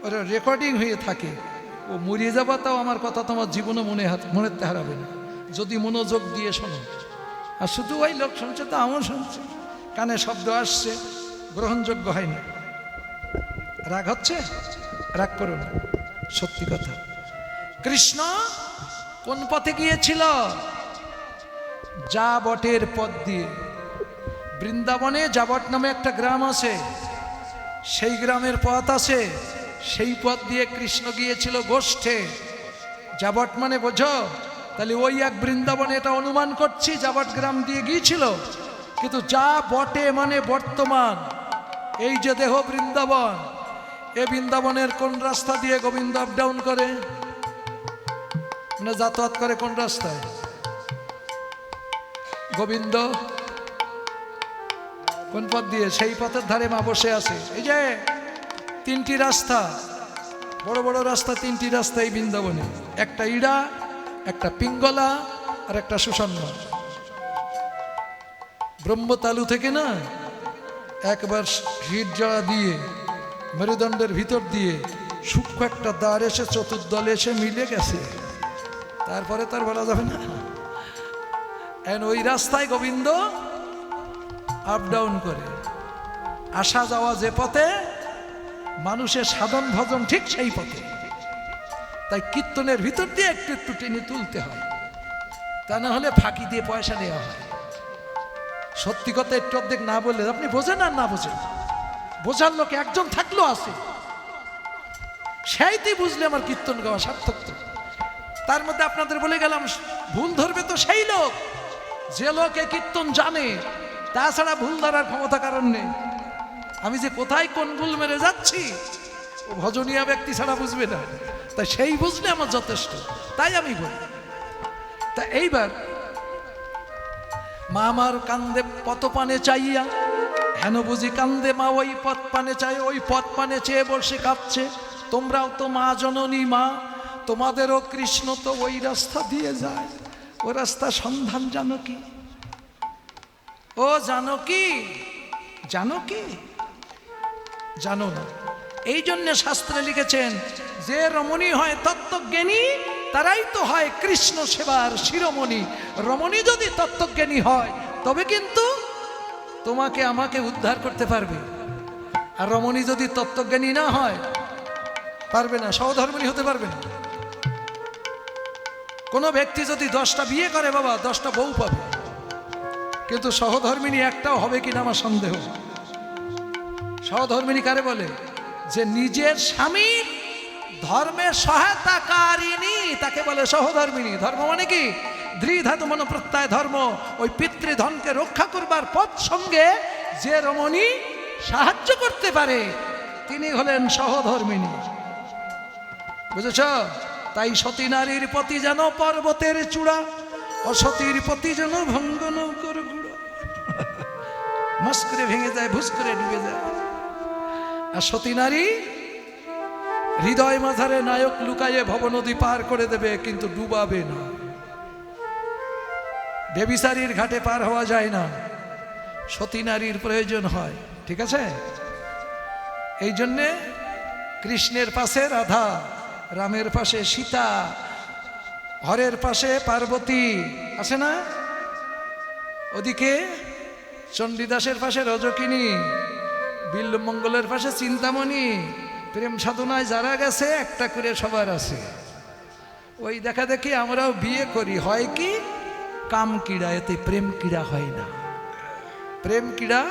ওটা রেকর্ডিং হয়ে থাকে। ও মরিয়ে যাবা, তাও আমার কথা তোমার জীবনে মনেতে হারাবে না, যদি মনোযোগ দিয়ে শোনো। আর শুধু ওই লোক শুনছে তো আমিও শুনছি, কানে শব্দ আসছে, গ্রহণযোগ্য হয় না। রাগ হচ্ছে? রাগ করো না, সত্যি কথা। কৃষ্ণ কোন পথে গিয়েছিল? যাবটের পথ দিয়ে। বৃন্দাবনে যাবট নামে একটা গ্রাম আছে, সেই গ্রামের পথ আছে, সেই পথ দিয়ে কৃষ্ণ গিয়েছিল গোষ্ঠে। যাবট মানে বোঝো? তাহলে ওই এক বৃন্দাবনে, এটা অনুমান করছি, যাবট গ্রাম দিয়ে গিয়েছিল। কিন্তু যা বটে মানে বর্তমান, এই যে দেহ বৃন্দাবন, এ বৃন্দাবনের কোন রাস্তা দিয়ে গোবিন্দ আপ ডাউন করে, মানে যাতায়াত করে কোন রাস্তায়? গোবিন্দ কোন পথ দিয়ে? সেই পথের ধারে মা বসে আছে। এই যে তিনটি রাস্তা, বড় বড় রাস্তা, তিনটি রাস্তা এই বৃন্দাবনে, একটা ইড়া, একটা পিঙ্গলা, আর একটা সুষণ্ণ। ব্রহ্মতালু থেকে না একবার হিট জড়া দিয়ে মেরুদণ্ডের ভিতর দিয়ে সূক্ষ্ম একটা দ্বার এসে চতুর্দলে এসে মিলে গেছে, তারপরে তার বলা যাবে না। ওই রাস্তায় গোবিন্দ আপ ডাউন করে। আসা যাওয়া যে পথে, মানুষের সাধন ভজন ঠিক সেই পথে। তাই কীর্তনের ভিতর দিয়ে একটু একটু টেনে তুলতে হয়, তা না হলে ফাঁকি দিয়ে পয়সা নেওয়া হয়। সত্যি কথা একটু অর্ধেক না বললে আপনি বোঝেন আর না বোঝেন, বোঝার লোক একজন থাকলো আছে, সেইতেই বুঝলে আমার কীর্তন গাওয়া সার্থক। তো তার মধ্যে আপনাদের বলে গেলাম, ভুল ধরবে তো সেই লোক যে লোকে কীর্তন জানে, তাছাড়া ভুল ধরার ক্ষমতা কারণ নেই। আমি যে কোথায় কোন ভুল মেরে যাচ্ছি ও ভজনীয় ব্যক্তি ছাড়া বুঝবে না, তাই সেই বুঝলে আমার যথেষ্ট। তাই আমি বলি তা এইবার মা আমার কান্দে পতপানে চাইয়া, হেন বুঝি কান্দে মা ওই পথ পানে চাই, ওই পথ পানে চেয়ে বসে কাঁদছে। তোমরাও তো মা জননী মা, তোমাদেরও কৃষ্ণ তো ওই রাস্তা দিয়ে যায়, ও রাস্তা সন্ধান জানো কি? ও জানো কি? জানো কি? জানো না। এই জন্যে শাস্ত্রে লিখেছেন যে রমণী হয় তত্ত্বজ্ঞানী তারাই তো হয় কৃষ্ণ সেবার শিরোমণি। রমণী যদি তত্ত্বজ্ঞানী হয় তবে কিন্তু তোমাকে আমাকে উদ্ধার করতে পারবে, আর রমণী যদি তত্ত্বজ্ঞানী না হয় পারবে না, সহধর্মিণী হতে পারবে না। কোনো ব্যক্তি যদি 10টা বিয়ে করে বাবা 10টা বউ পাবে, কিন্তু সহধর্মিণী একটাও হবে কিনা আমার সন্দেহ। সহধর্মিণী কারে বলে? যে নিজের স্বামীর ধর্মের সহায়তাকারিণী, তাকে বলে সহধর্মিণী। ধর্ম মানে কি? ধৃধাতু মন প্রত্যয় ধর্ম। ওই পিতৃধনকে রক্ষা করবার পথ সঙ্গে যে রমণী সাহায্য করতে পারে তিনি হলেন সহধর্মিণী। বুঝেছ? তাই সতী নারীর পতি যেন পর্বতের চূড়া, অসতীর পতি যেন ভঙ্গ নৌকর গুড়া। মস করে ভেঙে যায়, ভুস করে ডুবে যায়। আর সতী নারী হৃদয় মাঝারে নায়ক লুকাইয়ে ভবনদী পার করে দেবে, কিন্তু ডুবাবে না। বেবিচারীর ঘাটে পার হওয়া যায় না, সতী নারীর প্রয়োজন হয়। ঠিক আছে? এই জন্যে কৃষ্ণের পাশে রাধা, রামের পাশে সীতা, হরের পাশে পার্বতী আছে না? ওদিকে চণ্ডীদাসের পাশে রজকিনী, বিল্বমঙ্গলের পাশে চিন্তামণি। প্রেম সাধনায় যারা গেছে একটা করে সবার আছে। ওই দেখা দেখি আমরাও বিয়ে করি, হয় কি কাম কিড়া, এতে প্রেম কিড়া হয় না। প্রেম কিড়া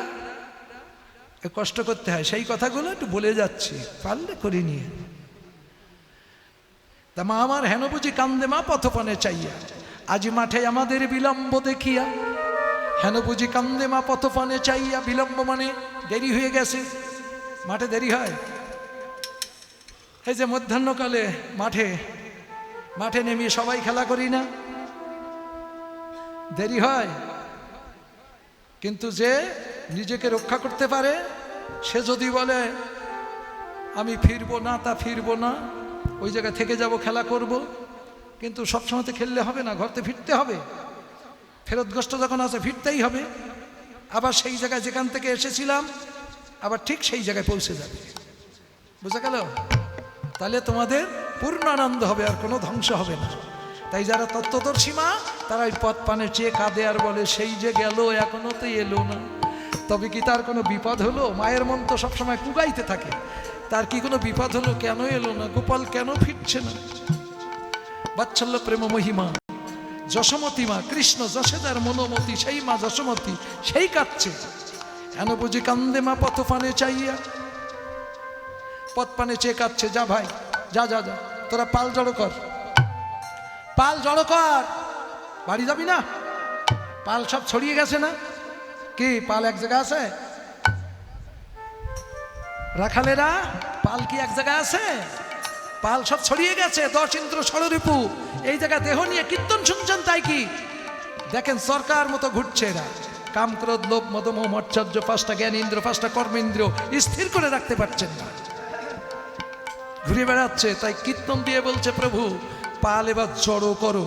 কষ্ট করতে হয়। সেই কথাগুলো একটু বলে যাচ্ছি, পারলে করি নিয়ে। তা মা আমার হেন বুঝি কান্দে মা পথপানে চাইয়া, আজি মাঠে আমাদের বিলম্ব দেখিয়া। হেন বুঝি কান্দে মা পথপানে চাইয়া, বিলম্ব মানে দেরি হয়ে গেছে। মাঠে দেরি হয়। এই যে মধ্যাহ্নকালে মাঠে নেমে সবাই খেলা করি না, দেরি হয়। কিন্তু যে নিজেকে রক্ষা করতে পারে সে যদি বলে আমি ফিরবো না, তা ফিরবো না, ওই জায়গায় থেকে যাব, খেলা করব, কিন্তু সবসময় তো খেললে হবে না, ঘরতে ফিরতে হবে। ফেরতগ্রস্ত যখন আছে ফিরতেই হবে। আবার সেই জায়গায় যেখান থেকে এসেছিলাম আবার ঠিক সেই জায়গায় পৌঁছে যাবে। বুঝা গেল? তাহলে তোমাদের পূর্ণ আনন্দ হবে, আর কোনো ধ্বংস হবে না। তাই যারা তত্ত্বদর্শী মা তারা ওই পথ পানে চেয়ে কাঁদে আর বলে সেই যে গেল এখনো তো এলো না। তবে কি তার কোনো বিপদ হলো? মায়ের মন তো সবসময় কুগাইতে থাকে, তার কি কোনো বিপদ হলো? কেন এলো না? গোপাল কেন ফিরছে না? বাৎসল্য প্রেম মহিমা যশোমতী মা, কৃষ্ণ যশে যার মনোমতি, সেই মা যশোমতী, সেই কাঁদছে। হেন বুঝি কান্দে মা পথ পানে চাইয়া, পথ পানে চেয়ে কাঁদছে। যা ভাই, যা যা যা, তোরা পাল জড়ো কর, পাল জড়ো কর। বাড়ি যাবি না? পাল সব ছড়িয়ে গেছে না? কি পাল এক জায়গায় আছে? রাখালেরা পাল কি এক জায়গায় আছে? পাল সব ছড়িয়ে গেছে। 10 ইন্দ্র ষড়রিপু এই জায়গায় দেহ নিয়ে কীর্তন শুনছেন। তাই কি দেখেন সরকার মতো ঘুরছে এরা। কাম ক্রোধ লোভ মদ মোহ মৎসর্য 5টা জ্ঞান ইন্দ্র, 5টা কর্মেন্দ্রিয় স্থির করে রাখতে পারছেন না, ঘুরে বেড়াচ্ছে। তাই কীর্তন দিয়ে বলছে প্রভু পাল এবার জড়ো করো,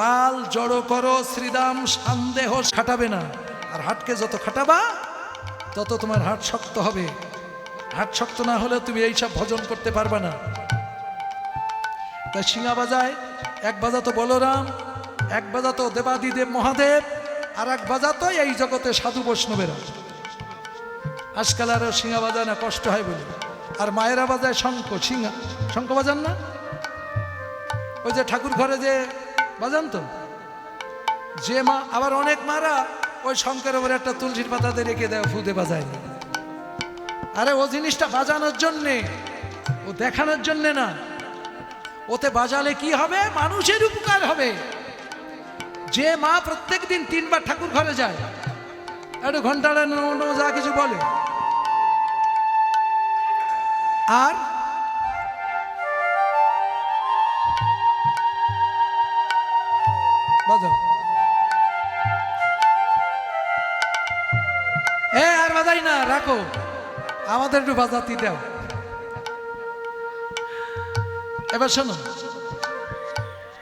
পাল জড়ো করো। শ্রীরাম সন্দেহ খাটাবে না, আর হাটকে যত খাটাবা তত তোমার হাট শক্ত হবে। হাট শক্ত না হলে তুমি এইসব ভজন করতে পারবে না। তাই সিঙা বাজায়, এক বাজাতো বলরাম, এক বাজাতো দেবাদিদেব মহাদেব, আর এক বাজাতো এই জগতে সাধু বৈষ্ণবেরা। আজকাল আরও সিঙা বাজায় না, কষ্ট হয় বলে। আর মায়েরা বাজায় শঙ্খ, শঙ্খ বাজান না? ওই যে ঠাকুর ঘরে যে বাজান তো, যে মা, আবার অনেক মারা ওই শঙ্কের উপরে একটা তুলসীর পাতাতে রেখে দেয়, ফুদে বাজায় না। আরে ও জিনিসটা বাজানোর জন্যে, ও দেখানোর জন্যে না। ওতে বাজালে কি হবে? মানুষের উপকার হবে। যে মা প্রত্যেক দিন 3 বার ঠাকুর ঘরে যায়, একটু ঘন্টাটা যা কিছু বলে, আর বাজাও। আর বাজাই না, রাখো, আমাদের একটু বাজাতে দাও। এবার শোনো,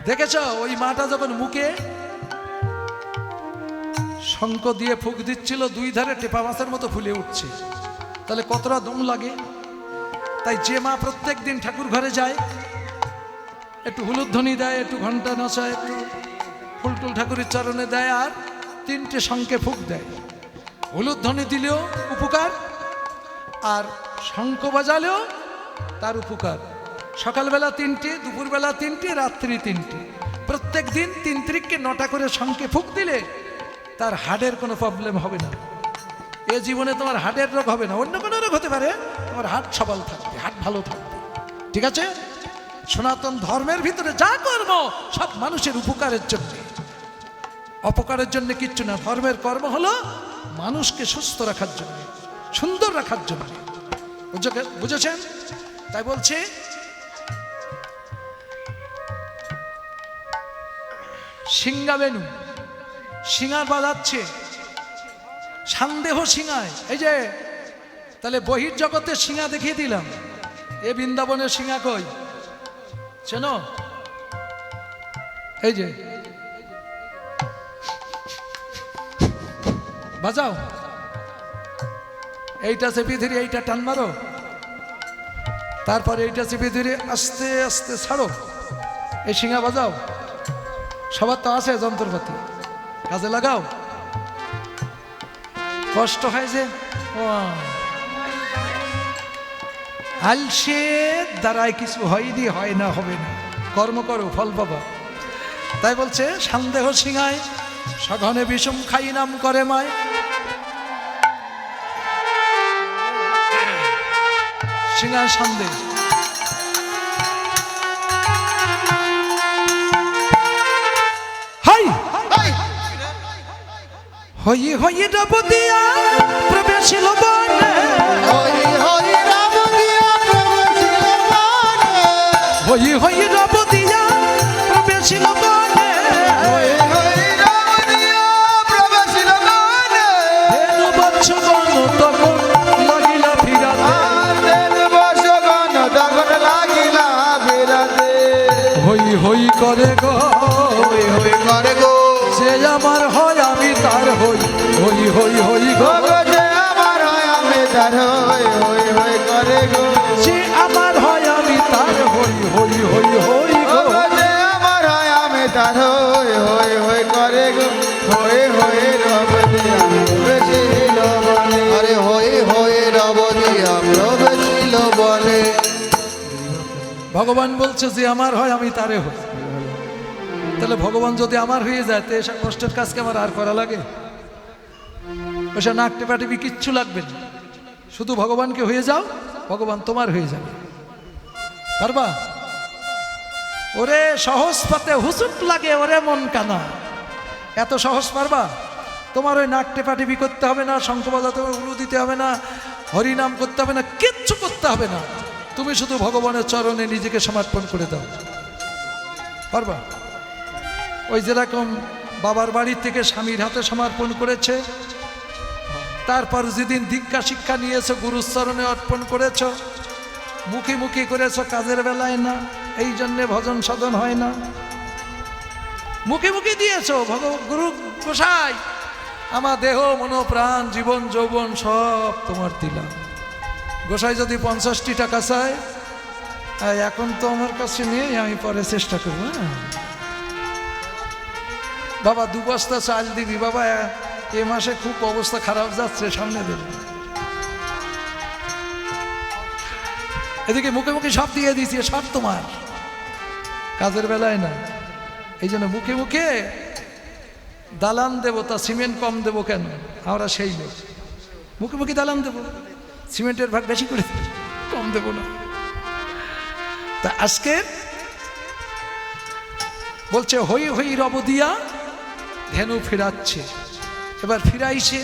দেখেছ ওই মাটা যখন মুখে শঙ্খ দিয়ে ফুঁক দিচ্ছিল, দুই ধারে টেপা মাছের মতো ফুলে উঠছে, তাহলে কতটা দম লাগে। তাই যে মা প্রত্যেক দিন ঠাকুর ঘরে যায়, একটু হুলুধ্বনি দেয়, একটু ঘন্টা নচায়, একটু ফুলটুল ঠাকুরের চরণে দেয়, আর 3টে শঙ্খে ফুঁক দেয়। হুলুধ্বনি দিলেও উপকার, আর শঙ্খ বাজালেও তার উপকার। সকালবেলা 3টে, দুপুরবেলা 3টে, রাত্রি 3টে, প্রত্যেক দিন 3 তারিখকে 9টা করে শঙ্খে ফুঁক দিলে তার হার্টের কোনো প্রবলেম হবে না। এ জীবনে তোমার হার্টের রোগ হবে না, অন্য কোনো রোগ হতে পারে, তোমার হার্ট সবল থাকবে, হার্ট ভালো থাকবে। ঠিক আছে? সনাতন ধর্মের ভিতরে যা কর্ম সব মানুষের উপকারের জন্য, অপকারের জন্য কিচ্ছু না। ধর্মের কর্ম হলো মানুষকে সুস্থ রাখার জন্য, সুন্দর রাখার জন্য। বুঝেছেন? তাই বলছে সিংহাবেনু, সিংহা বাজাচ্ছে, সন্দেহ সিংহায়। এই যে তাহলে বহির্জগতের সিংহা দেখিয়ে দিলাম, এ বৃন্দাবনের সিংহা কই চেনো? এই যে বাজাও, এইটা চেপে ধরে এইটা টান মারো, তারপরে এইটা চেপে ধরে আস্তে আস্তে ছাড়ো, এই সিংহা বাজাও। সবার তো আছে যন্ত্রপাতি, কাজে লাগাও। কষ্ট হয় যে, আলসে দ্বারায় কিছু হয়নি, হয় না, হবে না, কর্ম করো, ফল পাবা। তাই বলছে সন্দেহ সিংহায় সঘনে বিষম খাই নাম করে মায়। সিংহায় সন্দেহ, হই হই রব দিয়া প্রবেশিল বনে, হই হই রাম দিয়া প্রবেশিল বনে, হই হই রব দিয়া প্রবেশিল বনে, হই হই রাম দিয়া প্রবেশিল বনে। ধেনু বৎসগণ তখন লাগিলা ফিরাতে, ধেনু বৎসগণ তখন লাগিলা ফিরাতে। হই হই করে গো, হই হই করে গো, যে আমার হয় আমি তার হই, হই হই হই গো, যে আমার হয় আমি তার হই, হই হই করে গো, যে আমার হয় আমি তার হই, হই হই হই গো, যে আমার হয় আমি তার হই, হই হই করে গো। হই হই রব দিয়া প্রবেশিল বনে, আরে হই হই রব দিয়া প্রবেশিল বনে। ভগবান বলছে যে আমার হয় আমি তারে হই। তাহলে ভগবান যদি আমার হয়ে যায়, তো এসব কষ্টের কাজকে আমার আর করা লাগে? ওসব নাক টেপাটিপি কিচ্ছু লাগবে না, শুধু ভগবানকে হয়ে যাও, ভগবান তোমার হয়ে যাবে। পারবা? ওরে সহজ পথে হুসুট লাগে, ওরে মন কানা, এত সহজ পারবা? তোমার ওই নাক টেপাটিপি করতে হবে না, শঙ্খ বাজাতে হবে, উলু দিতে হবে না, হরিনাম করতে হবে না, কিচ্ছু করতে হবে না। তুমি শুধু ভগবানের চরণে নিজেকে সমর্পণ করে দাও। পারবা? ওই যেরকম বাবার বাড়ির থেকে স্বামীর হাতে সমর্পণ করেছে, তারপর যেদিন দীক্ষা শিক্ষা নিয়েছো গুরুর চরণে অর্পণ করেছ, মুখে মুখে করেছ, কাজের বেলায় না, এই জন্যে ভজন সাধন হয় না। মুখে মুখে দিয়েছ, গুরু গোসাই আমার দেহ মন প্রাণ জীবন যৌবন সব তোমার দিলাম। গোসাই যদি 50টি টাকা চায়, এখন তো আমার কাছে নেই, আমি পরে চেষ্টা করবো। বাবা 2 বস্তা চাল দিবি, বাবা এ মাসে খুব অবস্থা খারাপ যাচ্ছে, সামনে দেবে। এদিকে মুখে মুখে সব দিয়ে দিয়েছি, সব তোমার, কাজের বেলায় না। এই জন্য মুখে মুখে দালান দেবো, তা সিমেন্ট কম দেবো কেন? আমরা সেই লোক, মুখে মুখে দালান দেবো, সিমেন্টের ভাগ বেশি করে কম দেবো না। তা আজকে বলছে হই হই রব দিয়া ধেনু ফিরাচ্ছে। এবার ফিরাইছে,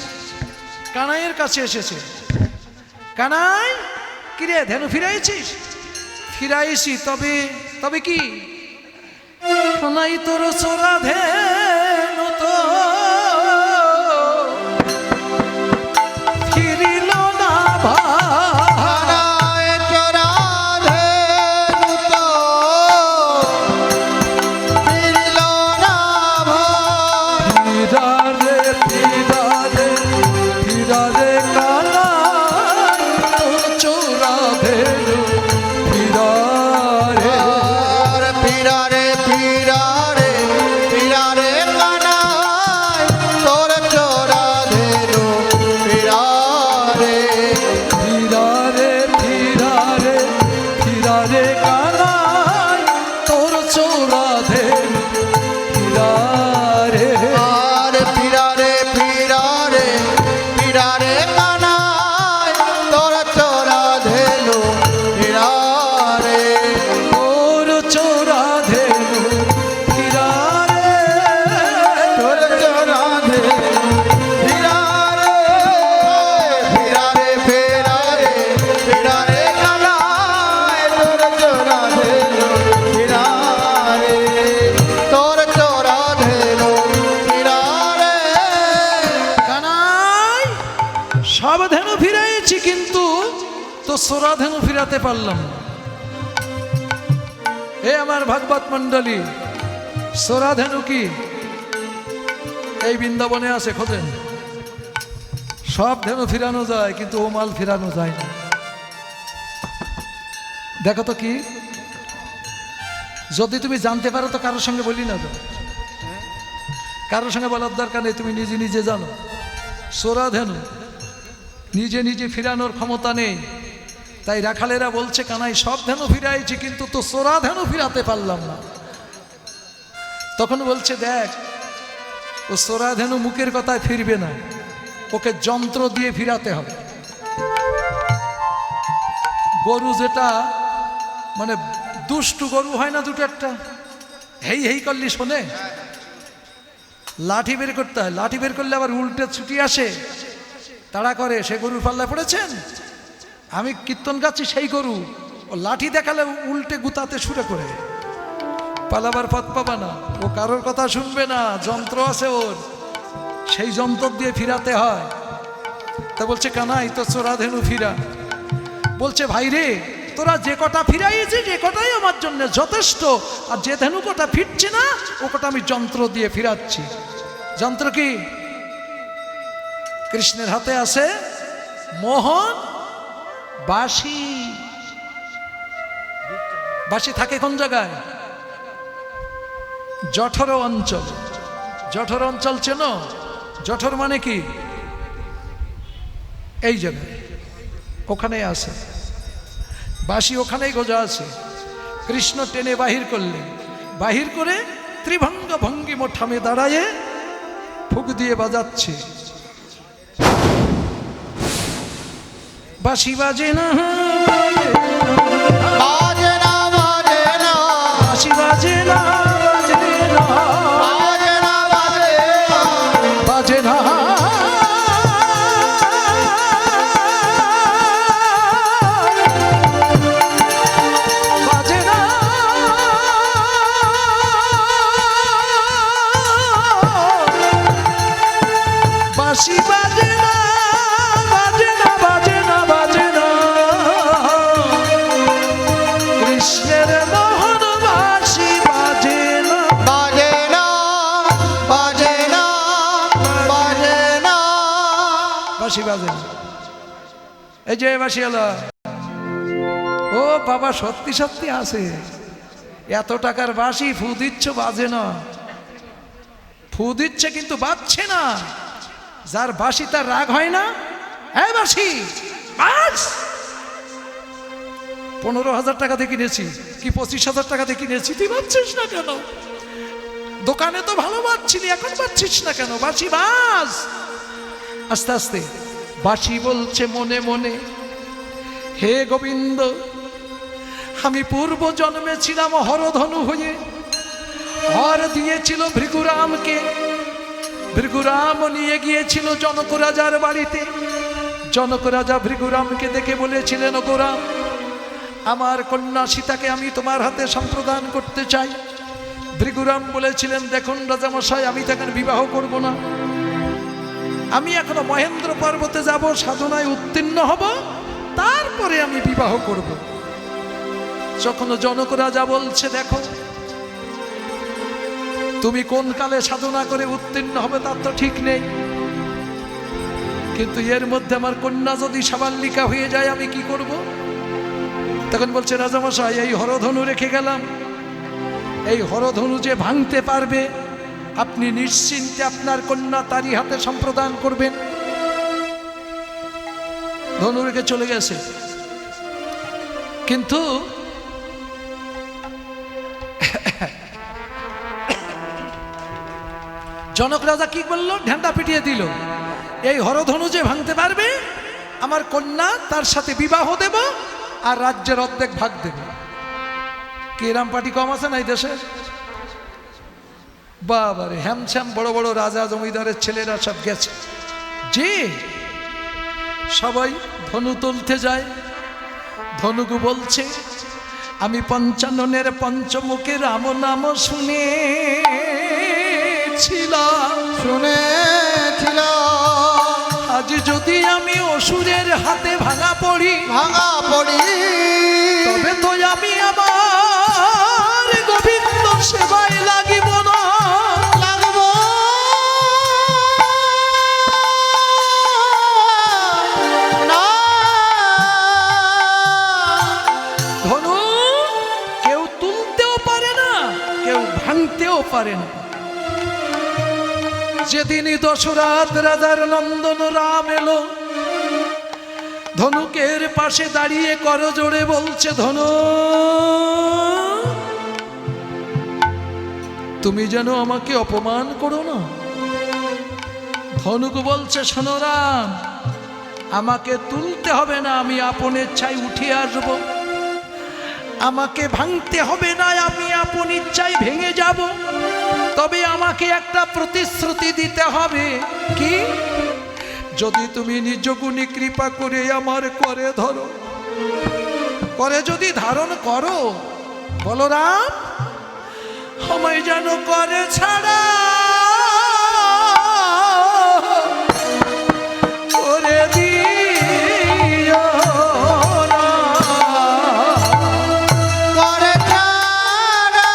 কানাইয়ের কাছে এসেছে। কানাই, কিরে ধেনু ফিরাইছিস? ফিরাইছি, তবে তবে কি? শোনাই তোর চোরা ধে ফিরারে আর ফিরারে ফিরারে ফিরারে কানাই তোর চোরা ধেনু ফিরারে তোর চোরা ধেনু ফিরারে তোর চোরা ধেনু ফিরারে ফিরারে ফিরারে ফিরারে কানাই তোর চোরা ধেনু ফিরারে তোর চোরা ধেনু ফিরারে কানাই সব ধেনু ফিরাইছি কিন্তু তো সোরা ধেনু ফিরাতে পারলাম না। এ আমার ভাগবত মন্ডলী, সোরা ধেনু কি এই বৃন্দাবনে আছে, খোঁজেন। সব ধেনু ফিরানো যায় কিন্তু ও মাল ফিরানো যায় না। দেখো তো কি, যদি তুমি জানতে পারো তো কারোর সঙ্গে বলি না তো, কারোর সঙ্গে বলার দরকার নেই, তুমি নিজে নিজে জানো। সোরা ধেনু নিজে নিজে ফিরানোর ক্ষমতা নেই, তাই রাখালেরা বলছে কানাই সব ধেনু ফিরাইছি কিন্তু তো সোরা ধেনু ফিরাতে পারলাম না। তখন বলছে দেখ, ও সোরা ধেনু মুখের কথায় ফিরবে না, ওকে যন্ত্র দিয়ে ফিরাতে হবে। গরু যেটা মানে দুষ্টু গরু হয় না দুটো একটা, হেই হেই করলি শোনে, লাঠি বের করতে হয়, লাঠি বের করলে আবার উল্টে ছুটি আসে, তাড়া করে, সে গরুর পাল্লায় পড়েছেন। আমি কীর্তন গাচ্ছি, সেই গরু ও লাঠি দেখালে উল্টে গুতাতে শুরু করে, পালাবার পথ পাবা না, ও কারোর কথা শুনবে না, যন্ত্র আছে ওর, সেই যন্ত্র দিয়ে ফিরাতে হয়। তা বলছে কানাই তো চোরা ধেনু ফিরা। বলছে ভাই রে, তোরা যে কটা ফিরাইছি যে কটাই আমার জন্য যথেষ্ট, আর যে ধেনু কটা ফিরছে না ও কটা আমি যন্ত্র দিয়ে ফিরাচ্ছি। যন্ত্র কি? কৃষ্ণের হাতে আছে মোহন বাঁশি। বাঁশি থাকে কোন জায়গায়? জঠর অঞ্চল। জঠর অঞ্চল চেনো? জঠর মানে কি? এই জায়গায়, ওখানে আছে বাঁশি, ওখানেই গোজা আছে। কৃষ্ণ টেনে বাহির করলেন, বাহির করে ত্রিভঙ্গ ভঙ্গিম ঠামে দাঁড়ায়ে ফুক দিয়ে বাজাচ্ছে। বাঁশি বাজে না, বাজে না বাজে না বাঁশি বাজে না, বাজে না, বাজে না বাজে না, বাজে না, বাঁশি বাজে না, বাজে না, বাজে না, বাজে না, কৃষ্ণের মোহন বাঁশি বাজে না, বাজে না বাজে না বাজে না বাঁশি বাজে না। এই যে বাঁশি এলো, ও বাবা সত্যি সত্যি আছে, এত টাকার বাঁশি ফু দিচ্ছ বাজে না, ফু দিচ্ছে কিন্তু বাজছে না। যার বাঁশি তার রাগ হয় না। হ্যাঁ বাঁশি বাজ। 15,000 টাকা দিয়ে কিনেছি কি 25,000 টাকা দিয়ে কিনেছি, তুই বাজছিস না কেন? দোকানে তো ভালো বাজছিলি, এখন বাজছিস না কেন? বাঁশি বাজ। আস্তে আস্তে বাঁশি বলছে মনে মনে, হে গোবিন্দ, আমি পূর্ব জন্মে ছিলাম হরধনু হয়ে, হর দিয়েছিল ভৃগুরামকে, ভৃগুরাম নিয়ে গিয়েছিল জনক রাজার বাড়িতে। জনক রাজা ভৃগুরামকে দেখে বলেছিলেন, ও গোরাম, আমার কন্যা সীতাকে আমি তোমার হাতে সম্প্রদান করতে চাই। ভৃগুরাম বলেছিলেন, দেখুন রাজামশাই, আমি তাকে বিবাহ করব না, আমি এখনো মহেন্দ্র পর্বতে যাব, সাধনায় উত্তীর্ণ হব, তারপরে আমি বিবাহ করব। যখন জনক রাজা বলছে, দেখো তুমি কোন কালে সাধনা করে উত্তীর্ণ হবে তার তো ঠিক নেই, কিন্তু এর মধ্যে আমার কন্যা যদি সাবাল্লিকা হয়ে যায় আমি কি করব? তখন বলছে, রাজামশাই, এই হরধনু রেখে গেলাম, এই হরধনু যে ভাঙতে পারবে আপনি নিশ্চিন্তে আপনার কন্যা তারই হাতে সম্প্রদান করবেন। ধনু রেখে চলে গেছে, কিন্তু জনক রাজা কি করলো? ঢ্যাঁটা পিটিয়ে দিল, এই হরধনু যে ভাঙতে পারবে আমার কন্যা তার সাথে বিবাহ দেব আর রাজ্যের অর্ধেক ভাগ দেব। কি এরম পার্টি কম আছে না এই দেশে? বাবারে, হ্যামছ্যাম বড় বড় রাজা জমিদারের ছেলেরা সব গেছে, যে সবাই ধনু তুলতে যায়। ধনুকু বলছে, আমি পঞ্চাননের পঞ্চমুখে রাম নাম শুনেছিলাম, আজ যদি আমি অসুরের হাতে ভাঙা পড়ি তবে তো আমি আমার গোবিন্দ সেবায় লাগিব না। ধনু কেউ তুলতেও পারে না, কেউ ভাঙতেও পারে না। যেদিনই দশরথ রাজার নন্দন রাম এলো, ধনুকের পাশে দাঁড়িয়ে করজোড়ে বলছে, ধনু তুমি যেন আমাকে অপমান করো না। ধনুক বলছে, শোনো রাম, আমাকে তুলতে হবে না, আমি আপন ইচ্ছায় উঠে আসব। আমাকে ভাঙতে হবে না, আমি আপন ইচ্ছায় ভেঙে যাব। তবে আমাকে একটা প্রতিশ্রুতি দিতে হবে। কি? যদি তুমি নিজ গুণে কৃপা করে আমার করে ধরো, করে যদি ধারণ করো, বলরাম আমায় যেন করে ছাড়া করে দিও না। করে ছাড়া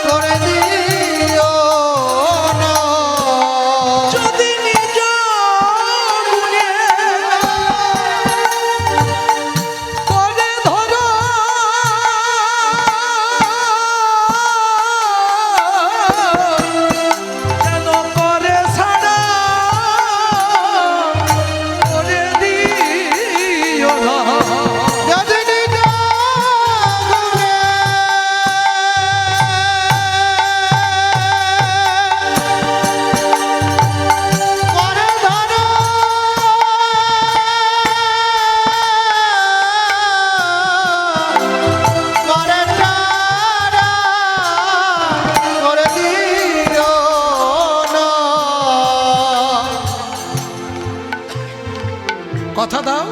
করে দিও না। যদি নিজ গুণে করে ধরো, যেন করে ছাড়া করে দিও না। যদি নিজ গুণে করে ধরো, করে ছাড়া করে দিও না। কথা দাও।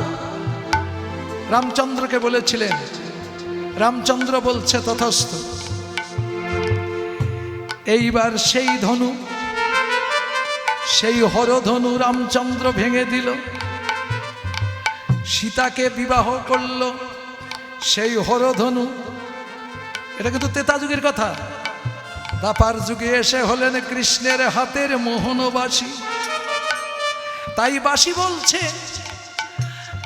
রামচন্দ্রকে বলেছিলেন, রামচন্দ্র বলছে তথাস্তু। এইবার সেই ধনু, সেই হরধনু রামচন্দ্র ভেঙে দিল, সীতাকে বিবাহ করল সেই হরধনু। এটা কিন্তু ত্রেতা যুগের কথা। দ্বাপার যুগে এসে হলেন কৃষ্ণের হাতের মোহনবাসী। তাই বাসী বলছে,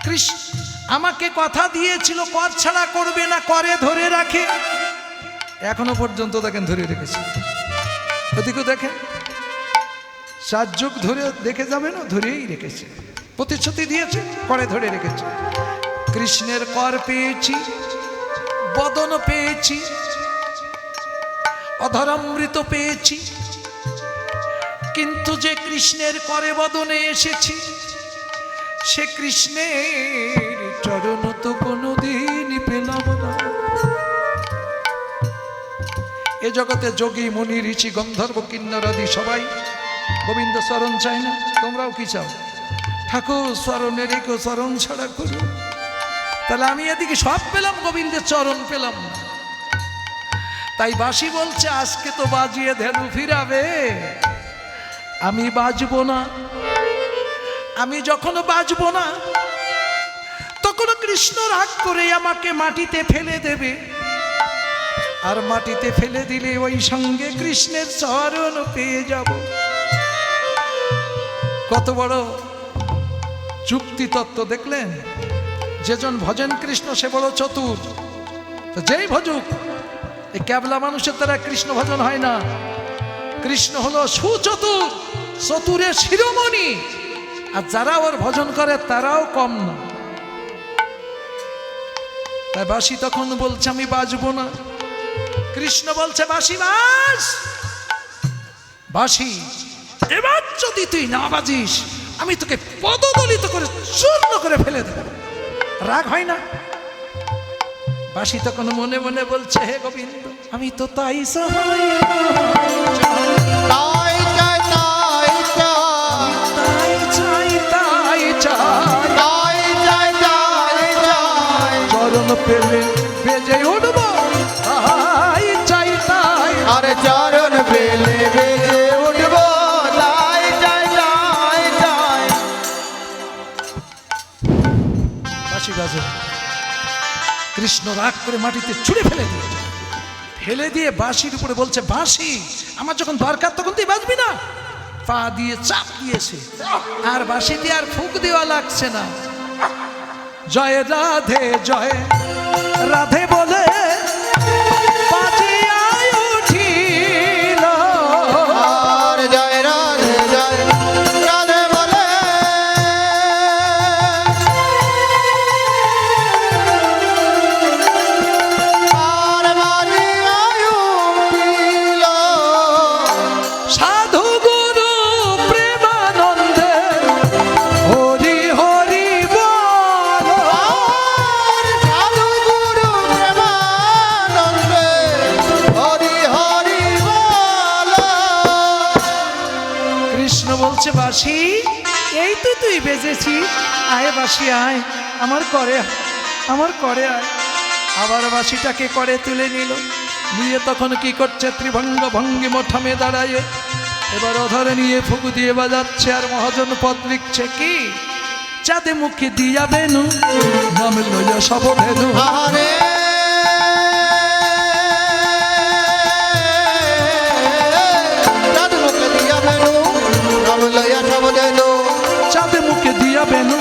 কৃষ্ণ আমাকে কথা দিয়েছিল কর ছাড়া করবে না, করে ধরে রাখে। এখনো পর্যন্ত দেখেন ধরে রেখেছে। ওদিকেও দেখেন, 7 যুগ ধরে দেখে যাবে না, ধরেই রেখেছে। প্রতিশ্রুতি দিয়েছে, করে ধরে রেখেছে। কৃষ্ণের কর পেয়েছি, বদন পেয়েছি, অধরামৃত পেয়েছি, কিন্তু যে কৃষ্ণের করে বদনে এসেছি সে কৃষ্ণের চরণ তো কোনোদিন পেলাম না। এ জগতে যোগী মুনি ঋষি গন্ধর্ব কিন্নর আদি সবাই গোবিন্দ চরণ চায় না? তোমরাও কি চাও? ঠাকুর চরণে রেখো, চরণ ছাড়া করো। তাহলে আমি এদিকে সব পেলাম, গোবিন্দের চরণ পেলাম না। তাই বাসি বলছে, আজকে তো বাজিয়ে ধেনু ফিরাবে, আমি বাজবো না। আমি যখন বাজবো না তখন কৃষ্ণ রাগ করে আমাকে মাটিতে ফেলে দেবে, আর মাটিতে ফেলে দিলে ওই সঙ্গে কৃষ্ণের চরণ পেয়ে যাব। কত বড় যুক্তি তত্ত্ব দেখলেন? যেজন ভজন কৃষ্ণ সে বড় চতুর। তো যেই ভজুক, এই ক্যাবলা মানুষের দ্বারা কৃষ্ণ ভজন হয় না। কৃষ্ণ হলো সুচতুর, চতুরের শিরোমণি। আর যারা ওর ভজন করে তারাও কম না। তাই বাসি তখন বলছে আমি বাজবো না। কৃষ্ণ বলছে বাসি বাজ। বাঁশি এবার যদি তুই না বাজিস আমি তোকে পদদলিত করে চূর্ণ করে ফেলে দেব। রাগ হয় না? বাঁশি তখন মনে মনে বলছে, হে গোবিন্দ, আমি তো তাই সহায়, তাই চাই তাই চাই, তাই চাই তাই চাই, তাই চাই তাই চাই, চরণ পেলে বেজে উঠব, তাই চাই তাই, আরে চরণ পেলে বেজে উঠব, তাই চাই তাই চাই। বাঁশি বাজে। কৃষ্ণ রাগ করে মাটিতে ছুঁড়ে ফেলে দিয়েছে, ফেলে দিয়ে বাঁশির উপরে বলছে, বাঁশি আমার যখন দরকার তখন তুই বাজবি না? পা দিয়ে চাপ দিয়েছে, আর বাঁশি দিয়ে আর ফুঁক দেওয়া লাগছে না। জয় রাধে জয় রাধে বলে বাজিয়ায় উঠিল, আর জয় রাধে জয় রাধে বলে আর বাজিয়ায় উঠিল, সাধু গুরু প্রেমানন্দে হরি হরি বল, আর সাধু গুরু প্রেমানন্দে হরি হরি বল। কৃষ্ণ বলছে, বাঁশি এই তো তুই বেজেছিস, আয় বাঁশি আয়, আমার করে আয়। আবার বাঁশিটাকে করে তুলে নিল, নিয়ে তখন কি করছে, ত্রিভঙ্গ ভঙ্গি মোঠামে দাঁড়ায় এবার অধরে নিয়ে ফুকু দিয়ে বাজাচ্ছে, আর মহাজন পদ লিখছে কি, চাঁদে মুখে দিয়া বেনু নাম লইয়া সব ধেনু, আরে চাঁদ মুখে দিয়া বেনু নাম লইয়া সব ধেনু, চাঁদে মুখে দিয়া বেনু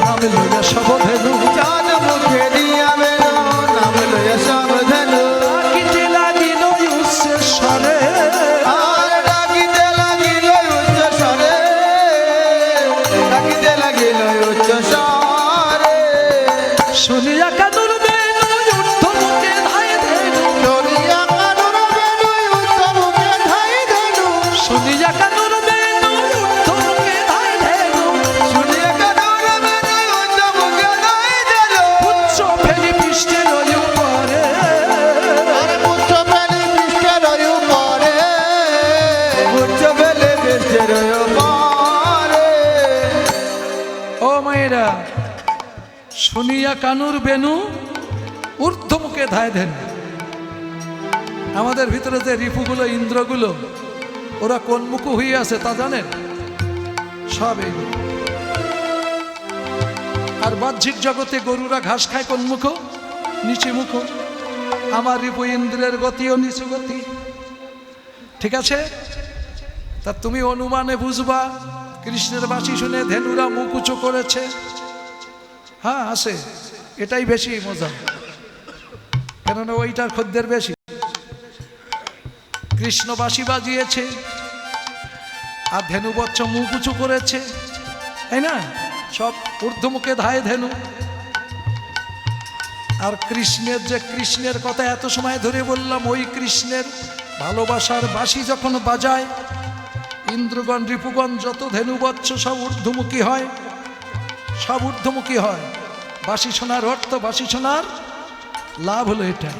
নাম লইয়া সব ধেনু, চাঁদ মুখে দিয়া বেনু নাম লইয়া সব ধেনু, ডাকিতে লাগিল উচ্চস্বরে, আর ডাকিতে লাগিল উচ্চ স্বরে, ডাকিতে লাগিল উচ্চ স্বরে, শুনিয়া কানুর বেনু ঊর্ধ্ব মুখে ধায় ধেনু, শুনিয়া কানুর বেনু উচ্চ মুখে ধাই ধেনু, শুনিয়া কানুর বেনু ঊর্ধ্ব মুখে ধায় ধেনু, শুনিয়া কানুর বেনু উচ্চ মুখে ধাই ধেনু, উচ্চ ফেলি পৃষ্ঠে রই উপরে, আরে উচ্চ বেলে পৃষ্ঠের উপরে, উচ্চ বেলে পৃষ্ঠের উপরে, ও মায়েরা, শুনিয়া কানুর বেনু ঊর্ধ্ব মুখে ধায় ধেনু। আমাদের ভিতরে যে রিপুগুলো ইন্দ্রগুলো ওরা কোন মুখ হয়ে আছে তা জানেন? সব এইগুলো। আর বাহ্যিক জগতে গরুরা ঘাস খায় কোন মুখ? নিচে মুখ। আমার রিপু ইন্দ্রের গতিও নিচু গতি, ঠিক আছে? তা তুমি অনুমানে বুঝবা কৃষ্ণের বাঁশি শুনে ধেনুরা মুখ উঁচু করেছে। হ্যাঁ আছে, এটাই বেশি মজা, কেননা ওইটার খদ্দের বেশি। কৃষ্ণ বাঁশি বাজিয়েছে আর ধেনু বচ্চ মুখ উঁচু করেছে, তাই না? সব ঊর্ধ্বমুখে ধায় ধেনু। আর কৃষ্ণের কথা এত সময় ধরে বললাম, ওই কৃষ্ণের ভালোবাসার বাঁশি যখন বাজায় ইন্দ্রগণ রিপুগণ যত ধেনু বচ্চ সব ঊর্ধ্বমুখী হয়, সব ঊর্ধ্বমুখী হয়। বাঁশি শোনার অর্থ, বাঁশি শোনার লাভ হলো এটাই।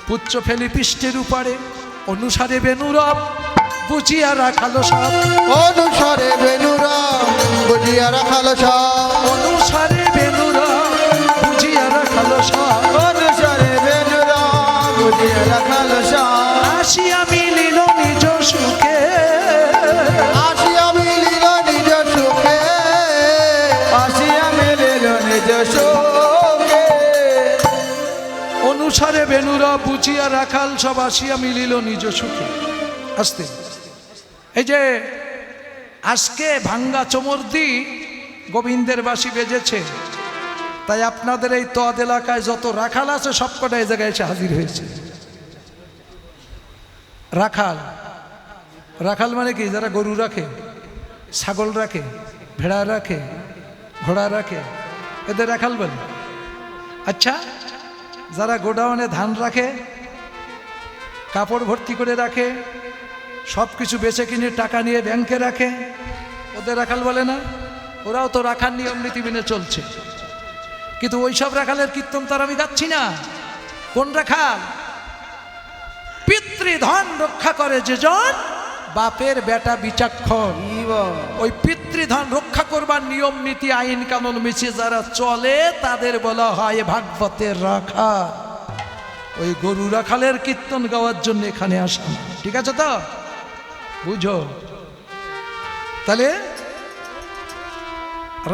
পুচ্ছ ফেলি পৃষ্ঠের উপারে অনুসারে বেনুরব বুঝিয়া রাখালো সব, অনুসারে বেনুরা বুঝিয়া রাখালো সব, অনুসারে বেনুরব বুঝিয়া রাখালো সব, অনুসারে বেনুরা বুঝিয়া রাখালো সব, আসিয়া মিলিল নিজ সুখে, আসিয়া মিলিল নিজ সুখে, আসিয়া মিলিল নিজ সুখে, অনুসারে বেনুরা বুঝিয়া রাখাল সব আসিয়া মিলিল নিজ সুখে। আসতে এই যে আজকে ভাঙ্গা চমর্দি গোবিন্দের বাঁশি বেজেছে, তাই আপনাদের এই তদ এলাকায় যত রাখাল আছে সবকটা এই জায়গায় এসে হাজির হয়েছে। রাখাল, রাখাল মানে কি? যারা গরু রাখে, ছাগল রাখে, ভেড়া রাখে, ঘোড়া রাখে, এদের রাখাল বলে। আচ্ছা, যারা গোডাউনে ধান রাখে, কাপড় ভর্তি করে রাখে, সব কিছু বেচে কিনে টাকা নিয়ে ব্যাংকে রাখে, ওদের রাখাল বলে না? ওরাও তো রাখার নিয়ম নীতি মেনে চলছে। কিন্তু ওইসব রাখালের কীর্তন তো আর আমি গাচ্ছি না। কোন রাখাল? পিতৃধন রক্ষা করে যেজন, বাপের বেটা বিচক্ষণ। ওই পিতৃধন রক্ষা করবার নিয়ম নীতি আইন কানুন মিশিয়ে যারা চলে তাদের বলা হয় ভাগবতের রাখাল। ওই গরু রাখালের কীর্তন গাওয়ার জন্য এখানে আসা, ঠিক আছে তো? বুঝো তাহলে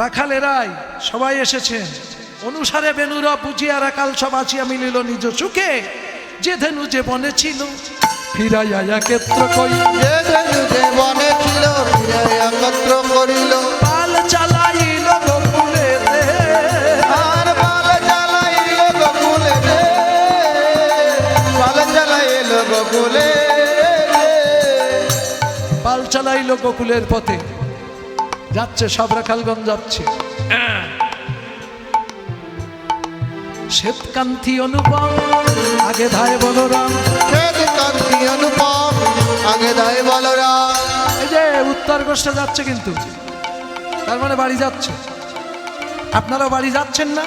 রাখালেরাই সবাই এসেছেন। অনুসারে বেনুরা বুঝিয়া রাখাল সব আসিয়া মিলিল নিজ সুখে, যে ধেনু যে বনে ছিল ফিরাইয়া ক্ষেত্র কই, যে ধেনু যে বনে ছিল ফিরাইয়া একত্র করিল, পাল চালাইল গোকুলেতে, আর পাল চালাইল গোকুলেতে, পাল চালাইল গোকুলে, পাল চালাইল গোকুলের পথে যাচ্ছে, সব রাখালগণ যাচ্ছে। শ্বেতকান্তি অনুপম আগে ধায় বলরাম, শ্বেতকান্তি অনুপম আগে ধায় বলরাম। এই যে উত্তর গোষ্ঠে যাচ্ছে, কিন্তু তার মানে বাড়ি যাচ্ছে। আপনারা বাড়ি যাচ্ছেন না?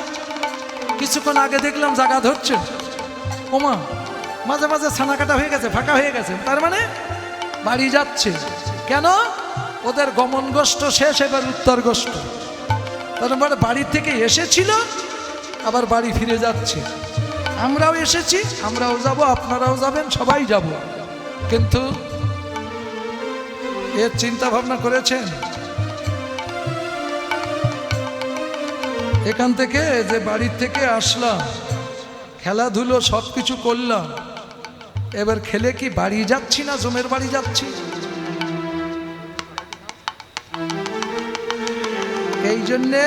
কিছুক্ষণ আগে দেখলাম জায়গা ধরছেন, ওমা মাঝে মাঝে ছানা কাটা হয়ে গেছে, ফাঁকা হয়ে গেছে, তার মানে বাড়ি যাচ্ছে। কেন? ওদের গমন গোষ্ঠ শেষ, এবার উত্তর গোষ্ঠ। তার মানে বাড়ি থেকে এসেছিল, আবার বাড়ি ফিরে যাচ্ছে। আমরাও এসেছি, আমরাও যাব, আপনারাও যাবেন, সবাই যাব। কিন্তু এর চিন্তা ভাবনা করেছেন? এখান থেকে যে বাড়ির থেকে আসলাম, খেলাধুলো সব কিছু করলাম, এবার খেলে কি বাড়ি যাচ্ছি না জমের বাড়ি যাচ্ছি? এই জন্যে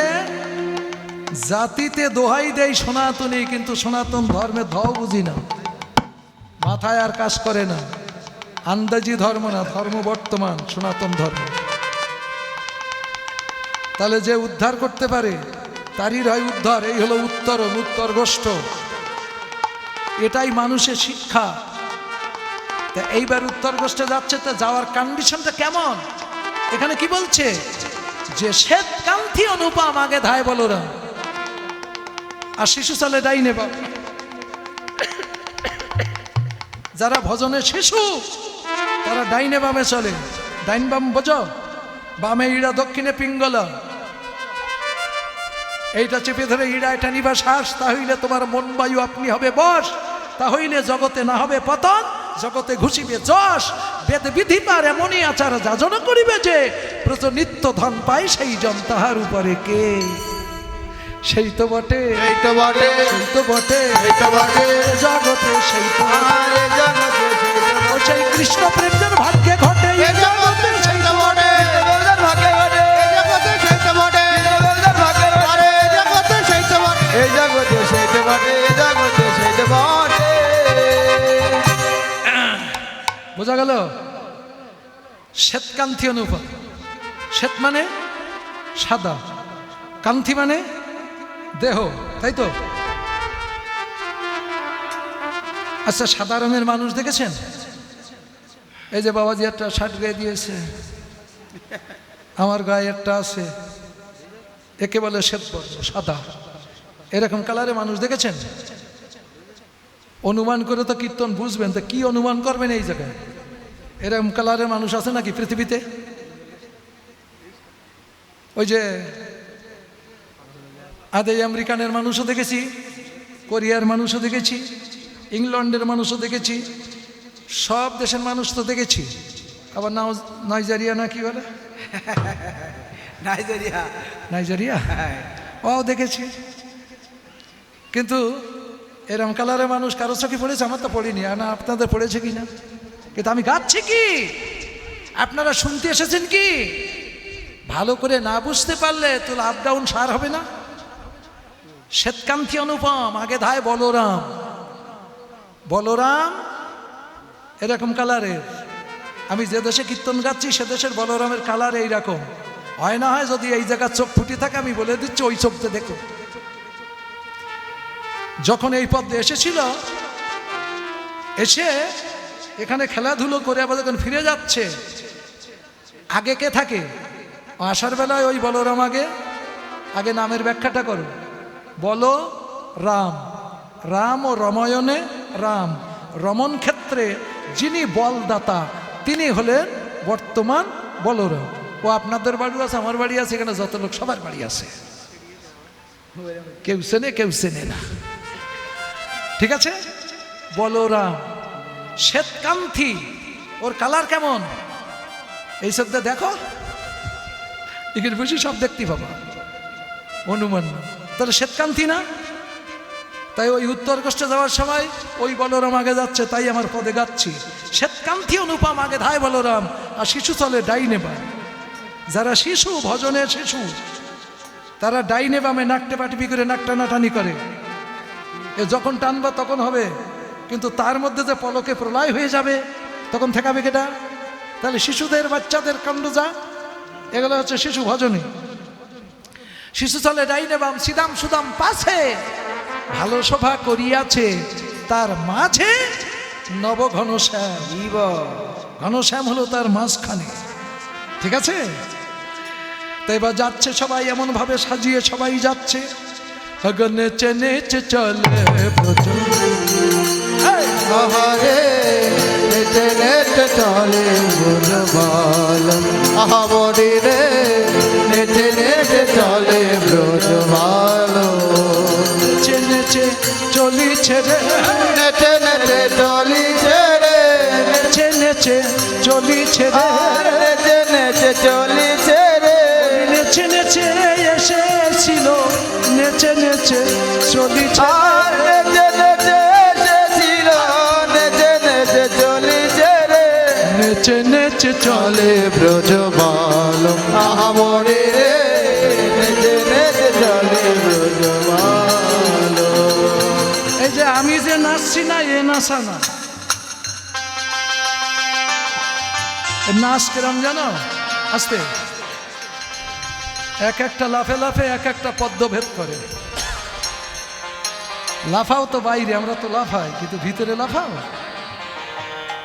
জাতিতে দোহাই দেয় সনাতনী, কিন্তু সনাতন ধর্মে ধও বুঝি না, মাথায় আর কাজ করে না। আন্দাজি ধর্ম না, ধর্ম বর্তমান, সনাতন ধর্ম। তাহলে যে উদ্ধার করতে পারে তারই হয় উদ্ধার। এই হলো উত্তরণ, উত্তর গোষ্ঠ। এটাই মানুষের শিক্ষা। তা এইবার উত্তর গোষ্ঠে যাচ্ছে, তা যাওয়ার কন্ডিশনটা কেমন? এখানে কি বলছে? যে শ্বেতকান্তি অনুপম আগে ধায় বলরাম, আর শিশু চলে ডাইনে বাম। যারা ভজনের শিশু তারা ডাইনে বামে চলে। ডাইন বাম বোঝো? বামে ইড়া, দক্ষিণে পিঙ্গলা। এইটা চেপে ধরে ইড়া এটা নিবা শ্বাস, তাহলে তোমার মন বায়ু আপনি হবে বশ, তাহলে জগতে না হবে পতন, জগতে ঘুষিবে যশ। বেদ বিধি পার এমনই আচার যাজন করিবে যে, প্রচ নিত্য ধন পায় সেই জন তাহার উপরে কে। সেই তো বটে, এই তো বটে, সেই তো বটে, এই তো বটে, জগতে সেই তো আরে জগতে সেই তো ও বটে, সেই কৃষ্ণ প্রেমের ভাগ্যে ঘটে, এই জগতে সেই তো বটে, বলদার ভাগ্যে ঘটে, এই জগতে সেই তো বটে, বলদার ভাগ্যে ঘটে, আরে এই জগতে সেই তো বটে, এই জগতে সেই তো বটে, এই জগতে সেই তো বটে। বোঝা গেল? শ্বেতকান্তি অনুপম। শ্বেত মানে সাদা, কান্তি মানে দেহ, তাই তো? আচ্ছা, সাদা রঙের মানুষ দেখেছেন? এই যে বাবাজি একটা শার্ট গায়ে দিয়েছে, আমার গায়ে একটা আছে, একে বলে শ্বেতবর্ণ, সাদা। এরকম কালারে মানুষ দেখেছেন? অনুমান করে তো কীর্তন বুঝবেন, তো কি অনুমান করবেন এই জায়গায়? এরকম কালারের মানুষ আছে নাকি পৃথিবীতে? ওই যে আদে আমেরিকানের মানুষও দেখেছি, কোরিয়ার মানুষও দেখেছি, ইংল্যান্ডের মানুষও দেখেছি, সব দেশের মানুষ তো দেখেছি। আবার নাইজেরিয়া না কি বলে, নাইজেরিয়া, নাইজেরিয়া, ও দেখেছি। কিন্তু এরকম কালারের মানুষ কারো চোখে পড়েছে? আমার তো পড়িনি, না আপনাদের পড়েছে কি না? কিন্তু আমি গাচ্ছি কি, আপনারা শুনতে এসেছেন কি? ভালো করে না বুঝতে পারলে তো আপ ডাউন সার হবে না। শ্বেতকান্তি অনুপম আগে ধায় বলরাম। বলরাম এরকম কালারের। আমি যে দেশে কীর্তন গাচ্ছি সে দেশের বলরামের কালার এইরকম হয় না হয়। যদি এই জায়গার চোখ ফুটে থাকে আমি বলে দিচ্ছি, ওই চোখতে দেখো। যখন এই পথে এসেছিল, এসে এখানে খেলাধুলো করে আবার যখন ফিরে যাচ্ছে, আগে কে থাকে? আসার বেলায় ওই বলরাম আগে আগে নামের ব্যাখ্যাটা করো। বলো রাম, রাম ও রমায়ণে রাম, রমণ ক্ষেত্রে যিনি বলদাতা তিনি হলেন বর্তমান বলরাম। ও আপনাদের বাড়ি আছে, আমার বাড়ি আছে, এখানে যত লোক সবার বাড়ি আছে, কেউ চেনে কেউ চেনে না, ঠিক আছে? বলরাম শ্বেতকান্তি, ওর কালার কেমন? এই শব্দ দেখো, এখানে বসে সব দেখতে পাবো, অনুমান না, তাহলে শ্বেতকান্তি না? তাই ওই উত্তর কষ্টে যাওয়ার সময় ওই বলরাম আগে যাচ্ছে, তাই আমার পদে গাচ্ছি, শ্বেতকান্তি অনুপম আগে ধায় বলরাম, আর শিশু চলে ডাইনে বামে। যারা শিশু, ভজনের শিশু, তারা ডাইনে বামে নাকটে পাটিপি করে নাক টানাটানি করে, এ যখন টানবা তখন হবে, কিন্তু তার মধ্যে যে পলকে প্রলয় হয়ে যাবে তখন ঠেকাবে কেটা? তাহলে শিশুদের, বাচ্চাদের কাণ্ড যা, এগুলো হচ্ছে শিশু ভজনী। শিশু চলে ডাইনে বাম, সিদাম সুদাম পাশে, ভালো শোভা করিয়াছে তার মাঝে নব ঘনশ্যাম। ঘনশ্যাম হলো তার মাঝখানে, ঠিক আছে? তাই এবার যাচ্ছে সবাই, এমন ভাবে সাজিয়ে সবাই যাচ্ছে, নেচে নেচে চলে আহারে নেচে নেচে চলে ব্রজবালম, আহামরি রে নেচে নেচে চলে ব্রজবালম, নেচে নেচে চলিছে রে, নেচে নেচে চলিছে রে, নেচে নেচে চলিছে রে, নেচে নেচে চলিছে রে, নেচে নেচে এসেছিল, নেচে নেচে চলিছে, নেচে নেচে এসেছিল, নেচে নেচে চলিছে রে, নেচে নেচে চলে ব্রজবালম, আহামরি রে নেচে নেচে চলে ব্রজবালম। এই যে আমি যে নাচছি না, এ নাচা না, নাচ কিরম জানো? আস্তে এক একটা লাফে লাফে এক একটা পদ্মভেদ করে। লাফাও তো বাইরে, আমরা তো লাফাই, কিন্তু ভিতরে লাফাও।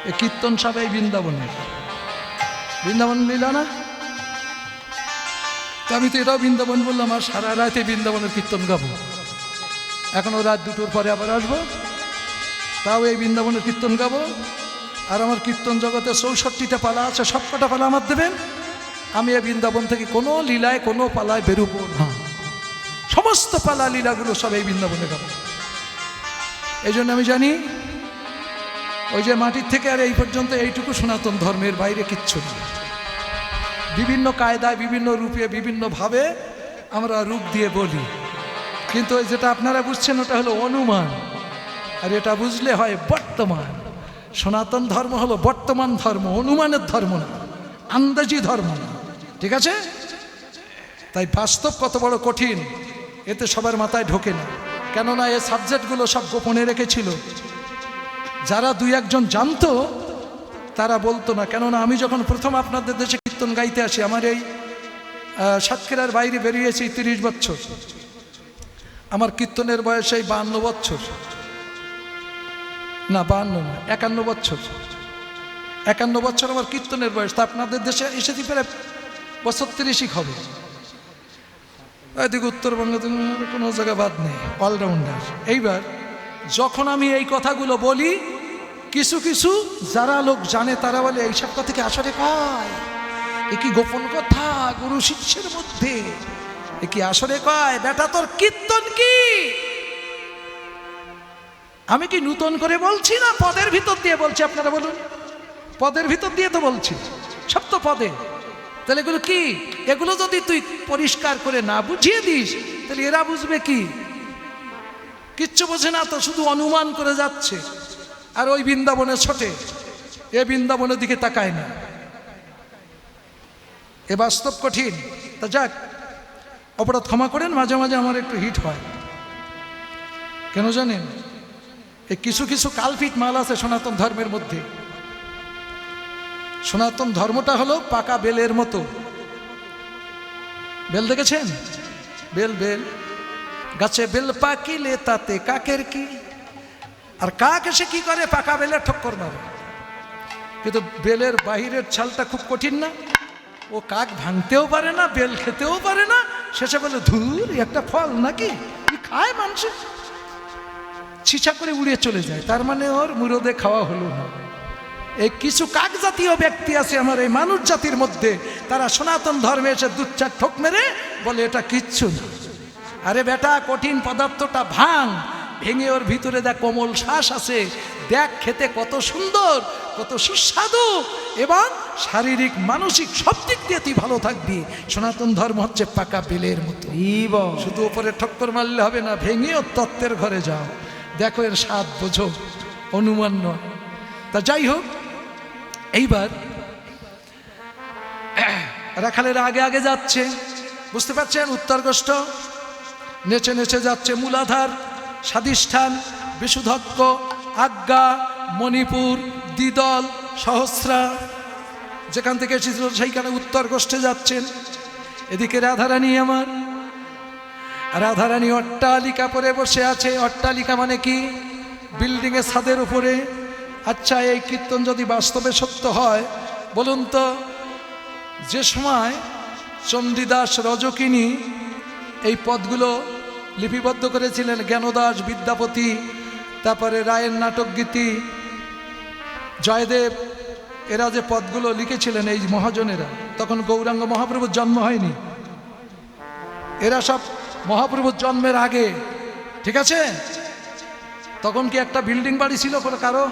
এ কীর্তন সবাই বৃন্দাবনের, বৃন্দাবন লীলা না? তো আমি তো এটাও বৃন্দাবন বললাম, আর সারা রাতে বৃন্দাবনের কীর্তন গাবো। এখনও রাত 2টোর পরে আবার আসবো, তাও এই বৃন্দাবনের কীর্তন গাবো। আর আমার কীর্তন জগতে 64টা পালা আছে, সবকটা পালা আমার দেবেন। আমি এই বৃন্দাবন থেকে কোনো লীলায় কোনো পালায় বেরোবো না, সমস্ত পালা লীলাগুলো সব এই বৃন্দাবনে গাবো। এই জন্য আমি জানি ওই যে মাটির থেকে আর এই পর্যন্ত এইটুকু সনাতন ধর্মের বাইরে কিচ্ছু নেই। বিভিন্ন কায়দায়, বিভিন্ন রূপে, বিভিন্নভাবে আমরা রূপ দিয়ে বলি, কিন্তু ওই যেটা আপনারা বুঝছেন ওটা হলো অনুমান, আর এটা বুঝলে হয় বর্তমান। সনাতন ধর্ম হলো বর্তমান ধর্ম, অনুমানের ধর্ম না, আন্দাজি ধর্ম না, ঠিক আছে? তাই বাস্তব কত বড় কঠিন এতে সবার মাথায় ঢোকে না, কেননা এই সাবজেক্টগুলো সব গোপনে রেখেছিল। যারা 2-1 জন জানতো তারা বলতো না, কেননা আমি যখন প্রথম আপনাদের দেশে কীর্তন গাইতে আসি, আমার এই সাতক্ষীরার বাইরে বেরিয়েছি 30 বছর, আমার কীর্তনের বয়স এই 52 বছর, না 52 না 51 বছর, 51 বছর আমার কীর্তনের বয়স। তা আপনাদের দেশে এসেছি প্রায় বছর 30 হবে। এদিকে উত্তরবঙ্গে কোনো জায়গা বাদ নেই, অলরাউন্ডার। এইবার যখন আমি এই কথাগুলো বলি, কিছু কিছু যারা লোক জানে তারা বলে এইসব কথা কি আসরে কয়? এ কি গোপন কথা গুরু শিষ্যের মধ্যে? এ কি আসরে কয়? বেটা তোর কীর্তন কি? আমি কি নূতন করে বলছি না পদের ভিতর দিয়ে বলছি? আপনারা বলুন, পদের ভিতর দিয়ে তো বলছি, সব তো পদে। তাহলে এগুলো কি? এগুলো যদি তুই পরিষ্কার করে না বুঝিয়ে দিস তাহলে এরা বুঝবে কি? কিচ্ছু বোঝে না তো, শুধু অনুমান করে যাচ্ছে। আর ওই বৃন্দাবনে ছোটে, এ বৃন্দাবনের দিকে তাকায় না। এ বাস্তব কঠিন। তা যাক, অপরাধ ক্ষমা করেন, মাঝে মাঝে আমার একটু হিট হয়। কেন জানেন? এই কিছু কিছু কালপিট মাল আছে সনাতন ধর্মের মধ্যে। সনাতন ধর্মটা হলো পাকা বেলের মতো। বেল দেখেছেন? বেল বেল গাছে বেল পাকিলে তাতে কাকের কি? আর কাক এসে কি করে? পাকা বেলের ঠক্কর মারে। কিন্তু বেলের বাহিরের ছালটা খুব কঠিন না, ও কাক ভাঙতেও পারে না, বেল খেতেও পারে না, শেষে বলে ধুর একটা ফল নাকি, কি খায় মানুষ, ছিছা করে উড়িয়ে চলে যায়। তার মানে ওর মুরদে খাওয়া হলো না। এই কিছু কাক জাতীয় ব্যক্তি আছে আমার এই মানুষ জাতির মধ্যে, তারা সনাতন ধর্মে এসে দু চার ঠোক মেরে বলে এটা কিচ্ছু না। আরে বেটা, কঠিন পদার্থটা ভাঙ, ভেঙে ওর ভিতরে দেখ কোমল শ্বাস আছে, দেখ খেতে কত সুন্দর, কত সুস্বাদু, এবং শারীরিক মানসিক সব দিক দিয়ে তুই ভালো থাকবি। সনাতন ধর্ম হচ্ছে পাকা বেলের মতো, শুধু উপরে ঠক্কর মারলে হবে না, ভেঙে ওর তত্ত্বের ঘরে যাও, দেখো এর স্বাদ বোঝো, অনুমান নয়। তা যাই হোক, এইবার রাখালের আগে আগে যাচ্ছে, বুঝতে পারছেন, উত্তরগষ্ঠ নেচে নেচে যাচ্ছে, মূলাধার, স্বাধিষ্ঠান, বিশুদ্ধক্ষ, আজ্ঞা, মণিপুর, দ্বিদল, সহস্রা, যেখান থেকে এসেছিল সেইখানে উত্তরগষ্ঠে যাচ্ছেন। এদিকে রাধারানী আমার, রাধারানী অট্টালিকা পরে বসে আছে। অট্টালিকা মানে কি? বিল্ডিংয়ের ছাদের উপরে। আচ্ছা, এই কীর্তন যদি বাস্তবে সত্য হয়, বলুন তো, যে সময় চণ্ডীদাস রজকিনী এই পদগুলো লিপিবদ্ধ করেছিলেন, জ্ঞানদাস, বিদ্যাপতি, তারপরে রায়ের নাটক গীতি, জয়দেব, এরা যে পদগুলো লিখেছিলেন এই মহাজনেরা, তখন গৌরাঙ্গ মহাপ্রভুর জন্ম হয়নি, এরা সব মহাপ্রভুর জন্মের আগে, ঠিক আছে? তখন কি একটা বিল্ডিং বাড়ি ছিল কোনো কারো?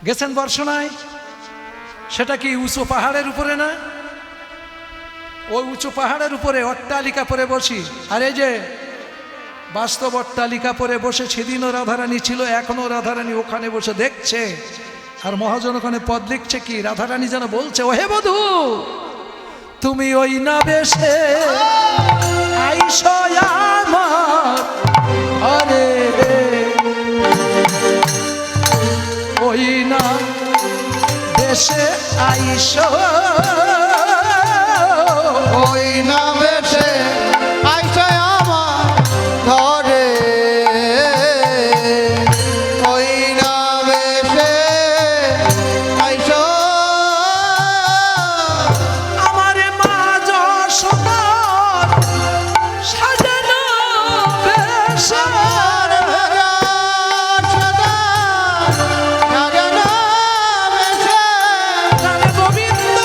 গেছেন বর্ষনায়? সেটা কি উঁচু পাহাড়ের উপরে না? ওই উঁচু পাহাড়ের উপরে অট্টালিকা পরে বসি। আর এই যে বাস্তব অট্টালিকা পরে বসে সেদিনও রাধারানী ছিল, এখনো রাধারানী ওখানে বসে দেখছে, আর মহাজন ওখানে পদ লিখছে। কি রাধারানী যেন বলছে, ও হে বধূ, তুমি ওই না বেশে আইসো আমার, আরে ওই না বেশে আইসো, ওই না বেশে আইসো আমার ঘরে, ওই না বেশে আইসো আমার মা যশোদার সাজানো বেশে, গানে গোবিন্দ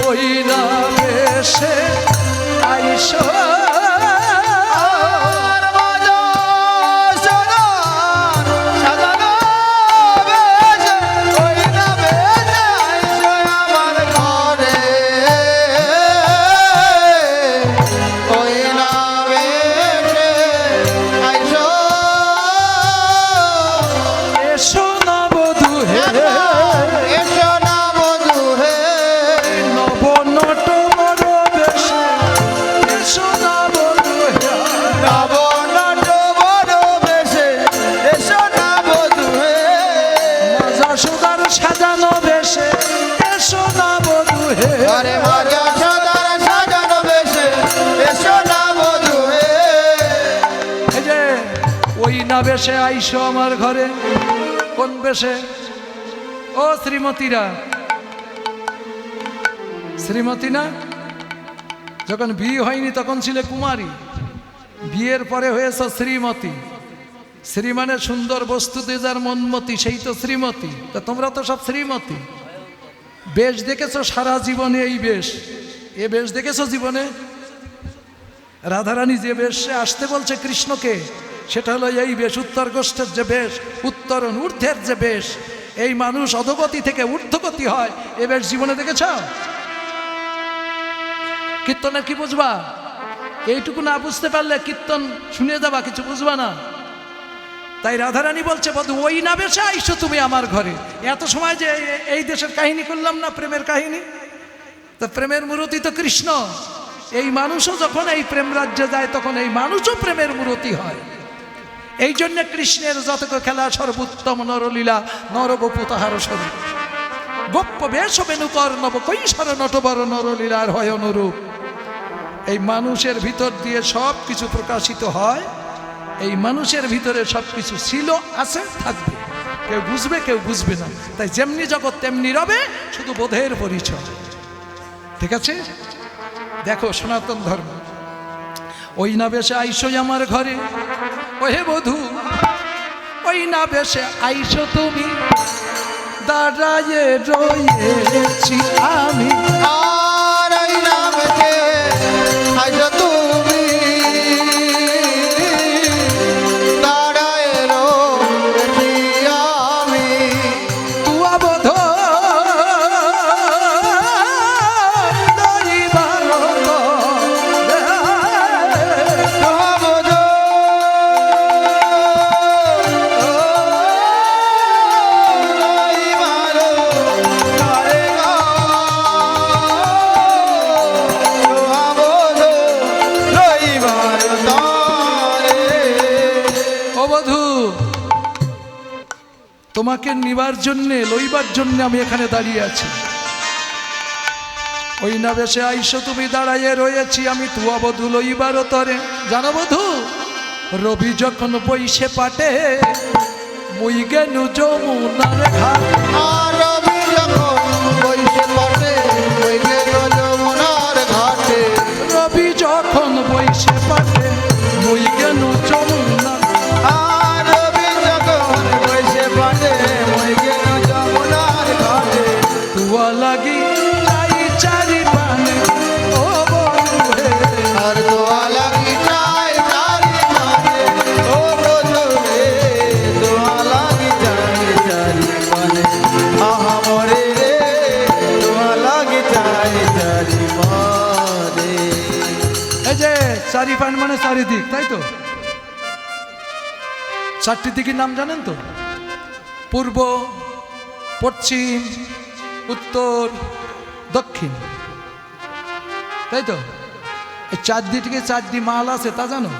ওই না বেশে আইসো আমার ঘরে, ওই না বেশে আইসো, এসো না বধূ হে, নব নট বড় বেশে, এসো না বধূ হে, মাজা সুদার সাজানো বেশে, এসো না বধূ হে, আরে মাজা সাদার সাজানো বেশে এসো না বধূ হে। এই যে ওই না বেশে আইসো আমার ঘরে, কোন বেশে? ও শ্রীমতীরা, শ্রীমতী না? যখন বিয়ে হয়নি তখন ছিলে কুমারী, বিয়ের পরে হয়েছ শ্রীমতী। শ্রী মানে সুন্দর বস্তুতে যার মনমতি, সেই তো শ্রীমতী। তা তোমরা তো সব শ্রীমতী। বেশ দেখেছো সারা জীবনে, এই বেশ, এ বেশ দেখেছো জীবনে? রাধারানী যে বেশে আসতে বলছে কৃষ্ণকে, সেটা হলো এই বেশ, উত্তরগষ্ঠের যে বেশ, উত্তরণ ঊর্ধ্বের যে বেশ। এই মানুষ অধোগতি থেকে ঊর্ধ্বগতি হয়, এ বেশ জীবনে দেখেছ? কীর্তনের কি বুঝবা? এইটুকু না বুঝতে পারলে কীর্তন শুনে যাবা, কিছু বুঝবা না। তাই রাধারানী বলছে বধূ ওই না বেশে আইসো তুমি আমার ঘরে। এত সময় যে এই দেশের কাহিনী করলাম না, প্রেমের কাহিনী, তা প্রেমের মূরতি তো কৃষ্ণ। এই মানুষও যখন এই প্রেম রাজ্যে যায় তখন এই মানুষও প্রেমের মূরতি হয়। এই জন্য কৃষ্ণের যতক খেলা সর্বোত্তম নরলীলা নরবপু তাহার স্বরূপ গপ্প বেশ বেনুকর নব কৈশর নটবর নরলীলার হয় অনুরূপ। এই মানুষের ভিতর দিয়ে সব কিছু প্রকাশিত হয়। এই মানুষের ভিতরে সব কিছু ছিল, আছে, থাকবে। কেউ বুঝবে কেউ বুঝবে না। তাই যেমনি জগৎ তেমনি রবে, শুধু বোধের পরিচয়। ঠিক আছে? দেখো সনাতন ধর্ম। ওই না বেশে আইসো আমার ঘরে, ওহে বধূ ওই না বেশে আইসো তুমি, দাঁড়ায়ে রয়েছি আমি। আর ওই নাম যে আইসো তুমি, দাঁড়ায় রয়েছি আমি। তুয়া বোধ তোমাকে নিবার জন্যে লইবার জন্যে আমি এখানে দাঁড়িয়ে আছি। ওই না বেশে আইসো তুমি, দাঁড়াইয়ে রয়েছি আমি, তুয়া বধূ লইবার তরে। জানো বধূ, রবি যখন বইসে পাটে, মুই গেনু যমুনার ঘাট। আর রবি যখন বইসে পাটে, মুই গেনু যমুনার ঘাটে। রবি যখন বইসে পাটে, মুই গেনু যমুনার। আর রবি যখন বইসে পাটে, মুই গেনু যমুনার ঘাটে। তুয়া লাগি যাই চারি পানে, ও বধূ হে। আর দোয়া লাগি যায় চারি পানে, ও বধূ রে, দোয়া লাগি যায় চারি পানে। আহা মরে রে, দোয়া লাগি যায় চারি পানে। এই যে চারি পান মানে চারিদিক, তাই তো? চারটি দিকের নাম জানেন তো? পূর্ব, পশ্চিম, উত্তর, দক্ষিণ, তাই তো? এই চারদিকে চারটি মাল আছে, তা জানো?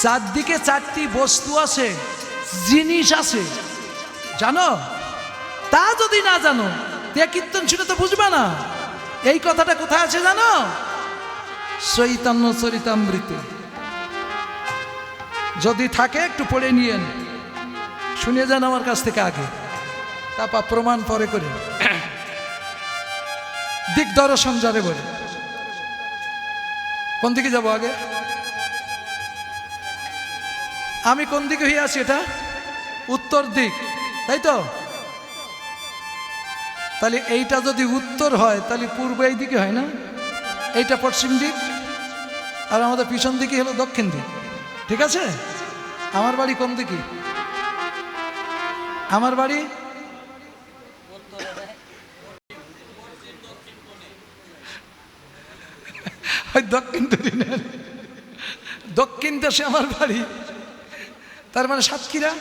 চারদিকে চারটি বস্তু আছে, জিনিস আছে, জানো? তা যদি না জানো তে কীর্তন শুনে তো বুঝবে না। এই কথাটা কোথায় আছে জানো? চৈতন্য চরিতামৃতে। যদি থাকে একটু পড়ে নিয়েন, শুনে যান আমার কাছ থেকে আগে, তারপর প্রমাণ পরে করে। দিক দর্শন যারে বলে। কোন দিকে যাব আগে? আমি কোন দিকে হয়ে আছি? এটা উত্তর দিক, তাই তো? তাহলে এইটা যদি উত্তর হয় তাহলে পূর্ব এই দিকে হয় না? এইটা পশ্চিম দিক, আর আমাদের পিছন দিকে হলো দক্ষিণ দিক। ঠিক আছে? আমার বাড়ি কোন দিকে? আমার বাড়ি ওই দক্ষিণ দিনের দক্ষিণ দেশে আমার বাড়ি। তার মানে সাতক্ষীরা,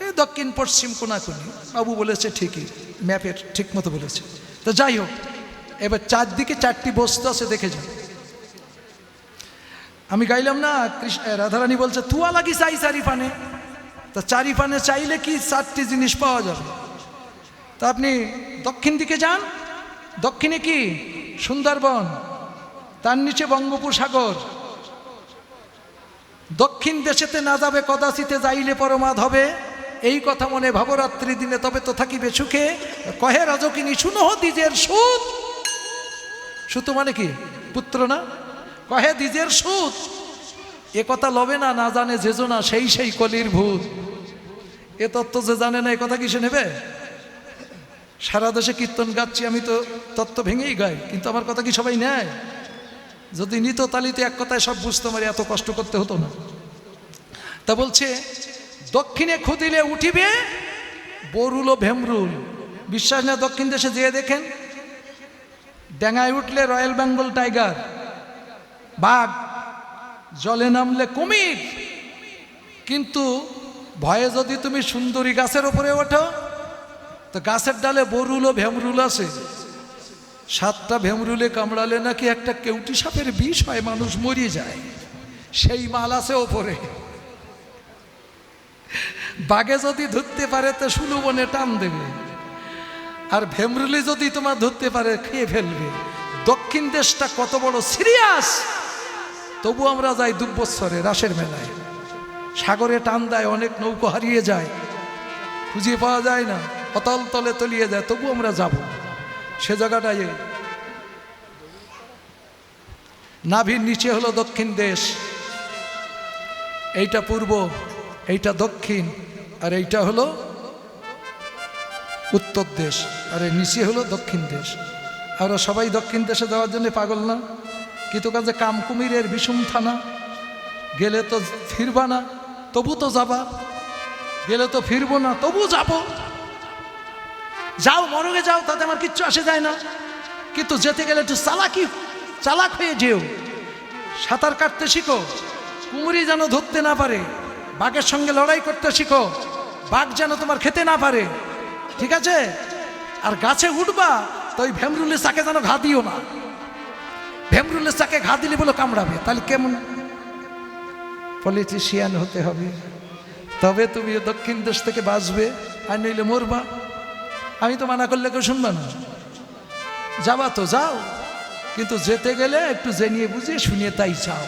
এই দক্ষিণ পশ্চিম কোনাকুনি। বাবু বলেছে ঠিকই, ম্যাপের ঠিক মতো বলেছে। তো যাই হোক, এবার চারদিকে চারটি বস্তু আছে, দেখে যান। আমি গাইলাম না, রাধারানী বলছে তুয়া লাগি চাই চারি পানে। তা চারি পানে চাইলে কি চারটি জিনিস পাওয়া যাবে? তা আপনি দক্ষিণ দিকে যান, দক্ষিণে কি? সুন্দরবন, তার নিচে বঙ্গোপসাগর। দক্ষিণ দেশেতে না যাবে কদাচিতে, যাইলে পরমাদ হবে। এই কথা মনে ভাবরাত্রি দিনে তবে তো থাকিবে সুখে। কহে রাজকিনী শুনো দ্বিজের সুত। সুত মানে কি? পুত্র না? কহে দ্বিজের সুত। এ কথা লবে না, না জানে যেজো না, সেই সেই কলির ভূত। এ তত্ত্ব যে জানে না, এ কথা কি সে নেবে? সারা দেশে কীর্তন গাচ্ছি আমি, তো তত্ত্ব ভেঙেই গাই, কিন্তু আমার কথা কি সবাই নেয়? যদি নিত তালিতে এক কথায় সব বুঝতে পারি, এত কষ্ট করতে হতো না। তা বলছে দক্ষিণে খুদিলে উঠিবে বরুল ও ভেমরুল। বিশ্বাস না? দক্ষিণ দেশে যেয়ে দেখেন, ডেঙ্গায় উঠলে রয়্যাল বেঙ্গল টাইগার, বাঘ, জলে নামলে কুমির, কিন্তু ভয়ে যদি তুমি সুন্দরী গাছের ওপরে ওঠো তো গাছের ডালে বরুল ও ভেমরুল আছে, 7টা ভেমরুলে কামড়ালে নাকি একটা কেউটি সাপের বিষ হয়, মানুষ মরিয়ে যায়, সেই মাল আছে ওপরে। বাঘে যদি ধরতে পারে তো সুলুবনে টান দেবে, আর ভেমরুলি যদি তোমার ধরতে পারে খেয়ে ফেলবে। দক্ষিণ দেশটা কত বড় সিরিয়াস, তবু আমরা যাই দুব্বৎসরে রাসের মেলায়, সাগরে টান দেয়, অনেক নৌকো হারিয়ে যায়, খুঁজে পাওয়া যায় না, অতল তলে তলিয়ে যায়, তবু আমরা যাব সে জায়গাটায়। নাভির নিচে হলো দক্ষিণ দেশ, এইটা পূর্ব, এইটা দক্ষিণ, আর এইটা হলো উত্তর দেশ, আর এর নিচে হলো দক্ষিণ দেশ। আমরা সবাই দক্ষিণ দেশে যাওয়ার জন্য পাগল না? কিন্তু কাজে কামকুমিরের বিষম থানা, গেলে তো ফিরবা না, তবু তো যাবা, গেলে তো ফিরবো না, তবু যাবো। যাও মরগে যাও, তাতে আমার কিচ্ছু আসে যায় না, কিন্তু যেতে গেলে একটু চালাক হয়ে যেও, সাঁতার কাটতে শিখো, কুমিরি যেন ধরতে না পারে, বাঘের সঙ্গে লড়াই করতে শিখো, বাঘ যেন তোমার খেতে না পারে, ঠিক আছে? আর গাছে উঠবা তো ওই ভেমরুলের চাকে যেন ঘা দিও না, ভেমরুলের চাকে ঘা দিলে বলে কামড়াবে, তাহলে কেমন? পলিটিশিয়ান হতে হবে, তবে তুমি দক্ষিণ দেশ থেকে বাঁচবে, আর নইলে মরবা। আমি তো মানা করলে কেউ শুনবা না, যাবা তো যাও, কিন্তু যেতে গেলে একটু জেনিয়ে বুঝিয়ে শুনিয়ে তাই যাও।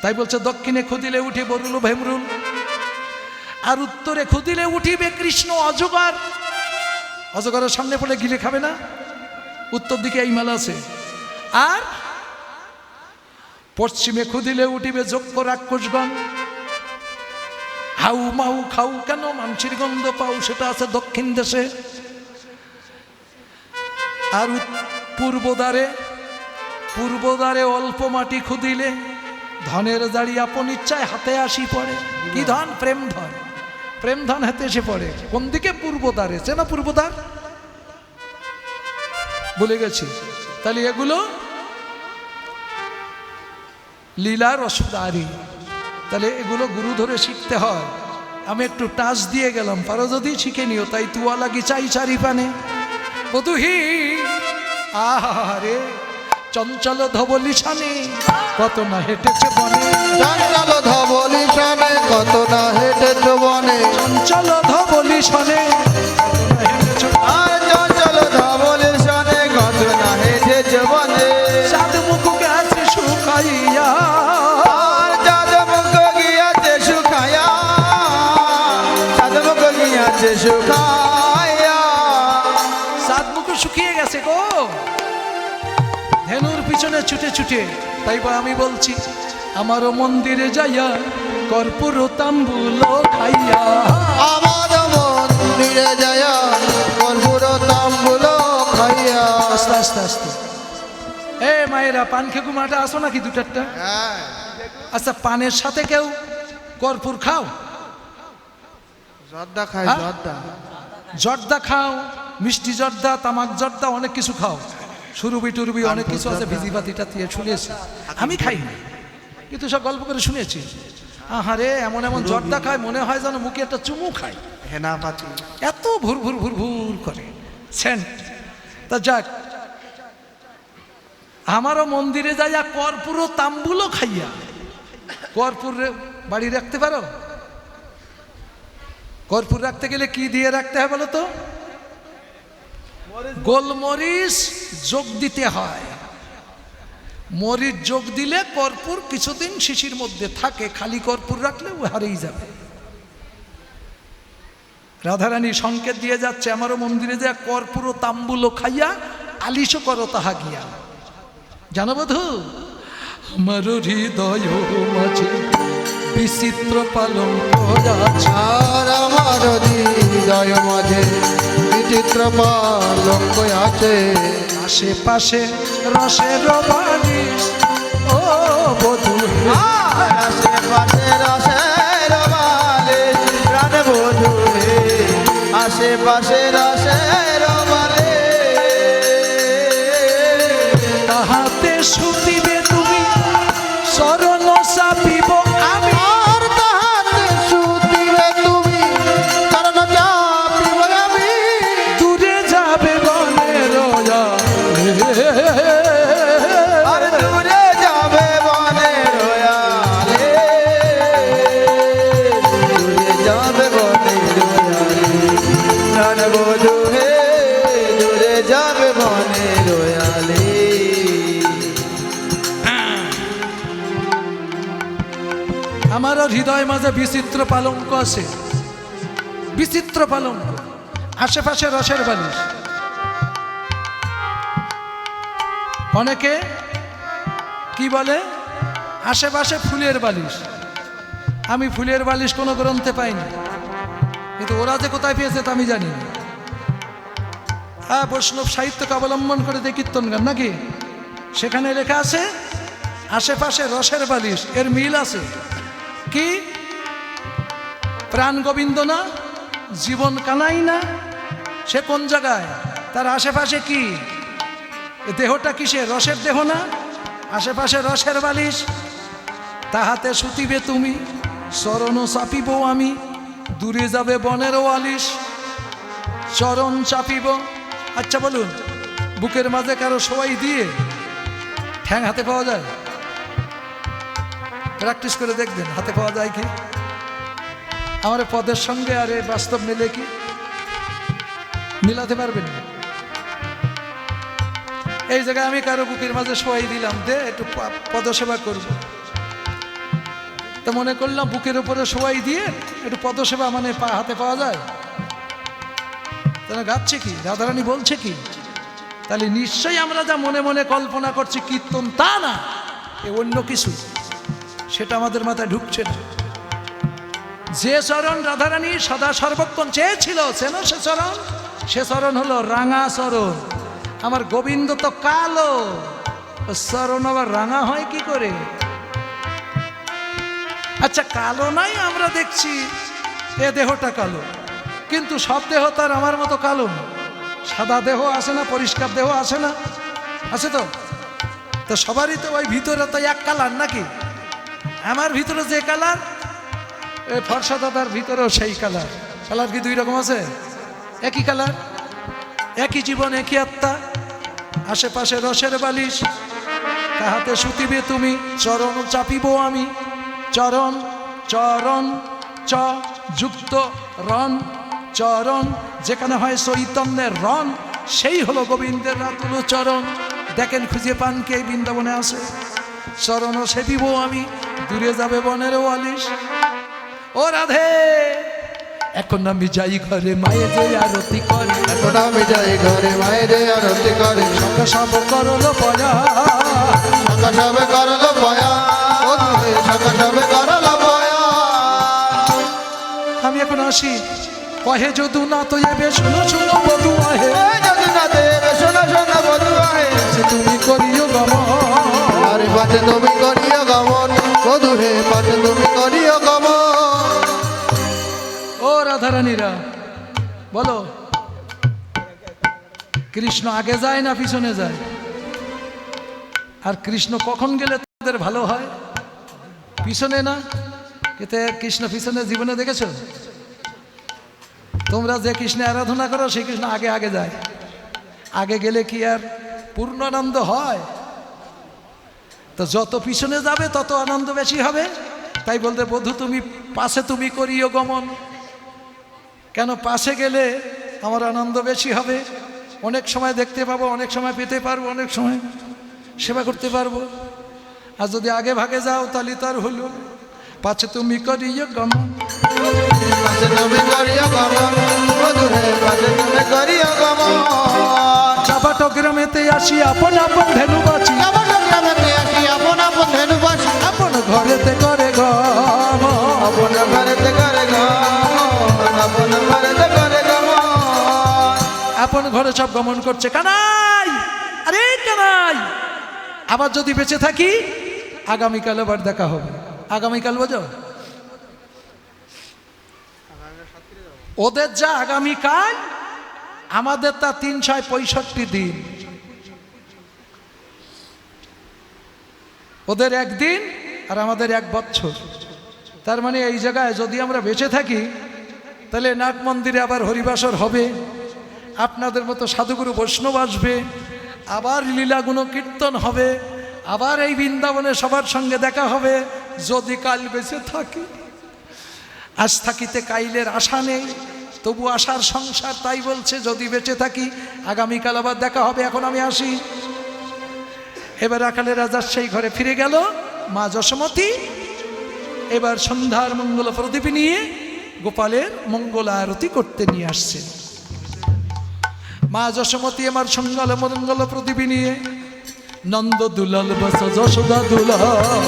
তাই বলছে দক্ষিণে খুদিলে উঠে বরুল ভেমরুল, আর উত্তরে খুদিলে উঠিবে কৃষ্ণ অজগর। অজগরের সামনে পড়ে গিলে খাবে না, উত্তর দিকে এই মাল আছে। আর পশ্চিমে খুদিলে উঠিবে যক্ষ রাক্ষসগণ, হাউ মাউ খাউ কেন মাংসের গন্ধ পাও, সেটা আছে দক্ষিণ দেশে। আর পূর্বদ্বারে অল্প মাটি খুদিলে ধনের জাড়ি আপন ইচ্ছায় হাতে আসি পড়ে। কি ধন? প্রেম ধন, প্রেম ধন হাতে এসে পড়ে। কোন দিকে? পূর্বদ্বারে, চেনা পূর্বদ্বার? বলে গেছি। তাহলে এগুলো লীলা রসদারি, তাহলে এগুলো গুরু ধরে শিখতে হয়। আমি একটু টাচ দিয়ে গেলাম, পারো যদি শিখে নিও। তাই তুয়া লাগি চাই চারি পানে বধুহি, আহারে চঞ্চল ধবলি শানে কত না হেঁটেছে বনে, চঞ্চল ধবলি শানে কত না হেঁটেছে বনে, চঞ্চল ধবলি শানে আর চঞ্চল ধবলি শানে কত না হেঁটেছে বনে, সাদ মুখ গেছে শুকাইয়া, আর চাঁদ মুখ গিয়াছে শুকাইয়া, চাঁদ মুখ গিয়াছে শুকাইয়া, সাদ মুখ শুকিয়ে গেছে গো ধেনুর পিছনে ছুটে ছুটে। তাই বা আমি বলছি, আমারও মন্দিরে যাইয়া কর্পূর তাম্বুল খাইয়া, আমার মন্দিরে যাইয়া কর্পূর তাম্বুল খাইয়া। আস্তে আস্তে আস্তে, এ মায়েরা পান খেকু মাঠে আসো নাকি দু চারটা? আচ্ছা, পানের সাথে কেউ কর্পূর খাও? জর্দা খাই, হ্যাঁ? জর্দা, জর্দা খাও, মিষ্টি জর্দা, তামাক জর্দা, অনেক কিছু খাও, সুরুবি টুরুবি অনেক কিছু আছে, ভিজিবাতিটা দিয়ে শুনেছি। আমি খাই না, কিন্তু সব গল্প করে শুনেছি। আহারে এমন এমন জর্দা খায়, মনে হয় যেন মুখে একটা চুমু খায়, হেনাপাতি, এত ভুর ভুর ভুর ভুর করে সেন্ট। তা যাক, আমারও মন্দিরে যাইয়া কর্পূর তাম্বুলও খাইয়া। কর্পূর বাড়ি রাখতে পারো? কর্পূর রাখতে গেলে কি দিয়ে রাখতে হয় বলো তো? গোলমরিচ যোগ দিতে হয়। মরিচ যোগ দিলে কর্পূর কিছুদিন শিশির মধ্যে থাকে, খালি কর্পূর রাখলে ও হারিয়ে যাবে। রাধারানী সংকেত দিয়ে যাচ্ছে, আমারও মন্দিরে যা কর্পূর তাম্বুল খাইয়া আলিশ করো তাহা গিয়া। জানো বধূ, আমারও হৃদয় মাঝে বিচিত্র পালঙ্ক আছে, আর আমার হৃদয় মাঝে বিচিত্র পালঙ্ক আছে, আশেপাশে রসের বারিশ ও বধূ, আশেপাশে রসের বালিশ প্রাণ বধূ হে, আশেপাশে রসের বালিশ, তাহাতে শুতিবে তুমি শরণ চাপি তোর হৃদয় মাঝে বিচিত্র পালঙ্ক আছে, বিচিত্র পালঙ্ক। আশেপাশে রসের বালিশ, অনেকে কি বলে আশেপাশে ফুলের বালিশ। আমি ফুলের বালিশ কোনো গ্রন্থে পাইনি, কিন্তু ওরা যে কোথায় পেয়েছে তা আমি জানি না। হ্যাঁ, বৈষ্ণব সাহিত্যকে অবলম্বন করে যে কীর্তন গান নাকি, সেখানে লেখা আছে আশেপাশে রসের বালিশ। এর মিল আছে কি? প্রাণ গোবিন্দ না, জীবন কানাই না, সে কোন জায়গায়? তার আশেপাশে কি? দেহটা কিসে? রসের দেহ না? আশেপাশে রসের বালিশ। তাহাতে শুতিবে তুমি, চরণ চাপিব আমি, দূরে যাবে বনের ওয়ালিশ, চরণ চাপিব। আচ্ছা বলুন, বুকের মাঝে কারো সবাই দিয়ে ঠ্যাং হাতে পাওয়া যায়? প্র্যাকটিস করে দেখবেন হাতে পাওয়া যায় কি। আমার পদের সঙ্গে আর এ বাস্তব মিলে কি? মিলাতে পারবেন না। এই জায়গায় আমি কারো বুকের মাঝে শোয়াই দিলাম, দে একটু পদসেবা করব, তো মনে করলাম বুকের উপরে শোয়াই দিয়ে একটু পদসেবা মানে হাতে পাওয়া যায়। তাহলে গাচ্ছে কি? রাধারানী বলছে কি? তাহলে নিশ্চয়ই আমরা যা মনে মনে কল্পনা করছি কীর্তন, তা না, এ অন্য কিছু, সেটা আমাদের মাথায় ঢুকছে না। যে চরণ রাধারানী সদা সর্বক্ষণ চেয়েছিল, চেন সে চরণ? সে চরণ হলো রাঙা চরণ। আমার গোবিন্দ তো কালো, চরণ আবার রাঙা হয় কি করে? আচ্ছা, কালো নাই আমরা দেখছি, এ দেহটা কালো, কিন্তু সব দেহ তার আমার মতো কালো না। সাদা দেহ আছে না, পরিষ্কার দেহ আছে না? আছে তো। তো সবারই তো ওই ভিতরে তো এক কালার নাকি? আমার ভিতরে যে কালার, এই ফর্সা দাদার ভিতরেও সেই কালার। কালার কি দুই রকম আছে? একই কালার, একই জীবন, একই আত্মা। আশেপাশে রসের বালিশ, তাহাতে শুতিবে তুমি, চরণ চাপিব আমি। চরণ, চরণ চ যুক্ত রণ, চরণ যেখানে হয় চৈতন্যের রণ, সেই হলো গোবিন্দের রাতুল চরণ। দেখেন খুঁজে পান কে বৃন্দাবনে আসে? চরণ সেবিব আমি, দূরে যাবে বনের ওয়ালিশ। ও রাধে, এখন আমি যাই ঘরে মায়ে যে আরতি করে, এখন আমি যাই ঘরে মায়ের আরতি করে, সঙ্গে সব করলো পয়া, সকা সবে করলো পয়া, ও দুহে সকা সবে করলো পয়া। আমি এখন আসি, কহে যদু না তো এবে শোনো শোনো বধু আহে, যদি না দেবে শোনো শোনো বধু আহে, সে তুমি করিও গমন। আরে পাছে তুমি করিও গমন, ও দুহে পাছে তুমি করিও গমন। ও রাধারানীরা বলো, কৃষ্ণ আগে যায় না পিছনে যায়? আর কৃষ্ণ কখন গেলে তাদের ভালো হয়? পিছনে না? এতে কৃষ্ণ পিছনে জীবনে দেখেছ? তোমরা যে কৃষ্ণে আরাধনা করো সেই কৃষ্ণ আগে আগে যায়। আগে গেলে কি আর পূর্ণ আনন্দ হয়? তো যত পিছনে যাবে তত আনন্দ বেশি হবে। তাই বলতে বধূ তুমি পাশে তুমি করিও গমন। কেন? পাশে গেলে আমার আনন্দ বেশি হবে, অনেক সময় দেখতে পাবো, অনেক সময় পেতে পারবো, অনেক সময় সেবা করতে পারবো। আর যদি আগে ভাগে যাও তাহলে তো আর হলো। পাছে তুমি করিও গমন, পাছে তুমি করিও গমন, ও দুহে পাছে তুমি করিও গমন। চাপাট গ্রামেতে আসি আপন আপন ধেনু বাঁচি, আপন গ্রামেতে আসি আপন আপন ধেনু বাসি, আপন ঘরেতে করে গমন, আপন ঘরেতে করে গমন, আপন ঘরেতে করে গমন। আপন ঘরে সব গমন করছে। কানাই, আরে কানাই, আবার যদি বেঁচে থাকি আগামীকাল আবার দেখা হবে। আগামীকাল বোঝো? ওদের যা আগামীকাল, আমাদের তা 365 দিন। ওদের একদিন আর আমাদের 1 বছর। তার মানে এই জায়গায় যদি আমরা বেঁচে থাকি তাহলে নাট মন্দিরে আবার হরিবাসর হবে, আপনাদের মতো সাধুগুরু বৈষ্ণব আসবে, আবার লীলা গুণ কীর্তন হবে, আবার এই বৃন্দাবনে সবার সঙ্গে দেখা হবে। যদি কাল বেঁচে থাকি, আজ থাকিতে কাইলের আশা নেই, তবু আশার সংসার। তাই বলছে যদি বেঁচে থাকি আগামীকাল আবার দেখা হবে। এখন আমি আসি। এবার আকালে রাজার সেই ঘরে ফিরে গেল। মা যশোমতী এবার সন্ধ্যার মঙ্গল প্রদীপ নিয়ে গোপালের মঙ্গল আরতি করতে নিয়ে আসছেন। মা যশোমতী আমার সঙ্গল মঙ্গল প্রদীপ নিয়ে নন্দ দুলাল বস যশোদা দুলাল,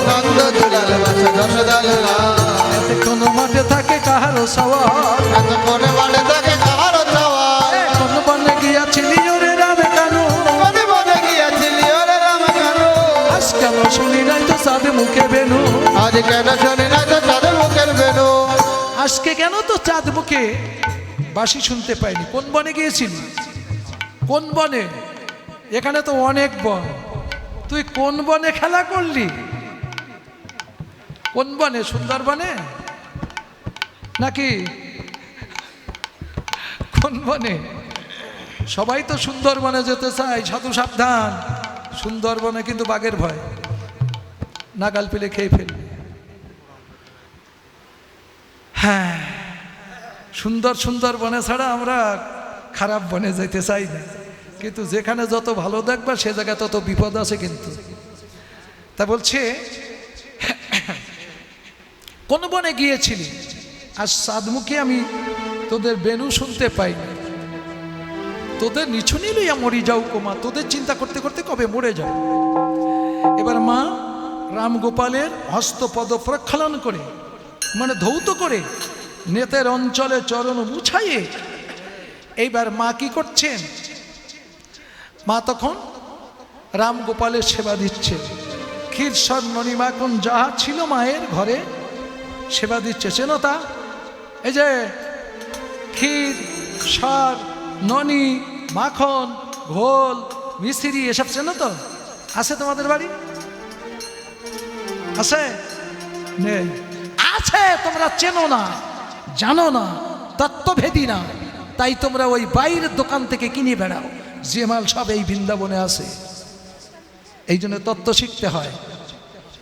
নন্দ দুলাল বস যশোদা দুলাল, এতে কোনো মাঠে থাকে কাহারো সওয়াল, এত করে মাঠে থাকে কাহারো সওয়াল, কোন বনে গিয়াছিলি ওরে রামে কানু, কোন বনে গিয়াছিলি ওরে রাম কানু, আজ কেন শুনি নাই তো চাঁদ মুখে বেনু, আজ কেন শুনি নাই তো চাঁদ মুখের বেনু, আজকে কেন তো চাঁদ মুখে বাঁশি শুনতে পাইনি। কোন বনে গিয়েছিলি? কোন বনে? এখানে তো অনেক বন, তুই কোন বনে খেলা করলি? কোন বনে? সুন্দরবনে নাকি কোন বনে? সবাই তো সুন্দরবনে যেতে চায়, সাধু সাবধান, সুন্দরবনে কিন্তু বাঘের ভয়, নাগাল পেলে খেয়ে ফেলবে। হ্যাঁ, সুন্দর সুন্দর বনে ছাড়া আমরা খারাপ বনে যেতে চাই না, কিন্তু যেখানে যত ভালো দেখবা সে জায়গায় তত বিপদ আছে। কিন্তু তা বলছে কোন বনে গিয়েছিলি? আজ সাদমুখে আমি তোদের বেনু শুনতে পাইনি, তোদের নিছুনি লইয়া মরি যাও কোমা, তোদের চিন্তা করতে করতে কবে মরে যাও। এবার মা রামগোপালের হস্তপদ প্রক্ষালন করে, মানে ধৌত করে নেতের অঞ্চলে চরণ মুছাইয়ে এইবার মা কি করছেন? মা তখন রামগোপালের সেবা দিচ্ছে, ক্ষীর সর ননি মাখন যাহা ছিল মায়ের ঘরে সেবা দিচ্ছে। চেনো তা? এই যে ক্ষীর সর ননি মাখন ঘোল মিশ্রি এসব চেনো তো? আছে তোমাদের বাড়ি? আছে? নেই? আছে, তোমরা চেনো না, জানো না, তত্ত্বভেদী না, তাই তোমরা ওই বাইরের দোকান থেকে কিনে বেড়াও। যে মাল সব এই বৃন্দাবনে আছে, এই জন্য তত্ত্ব শিখতে হয়।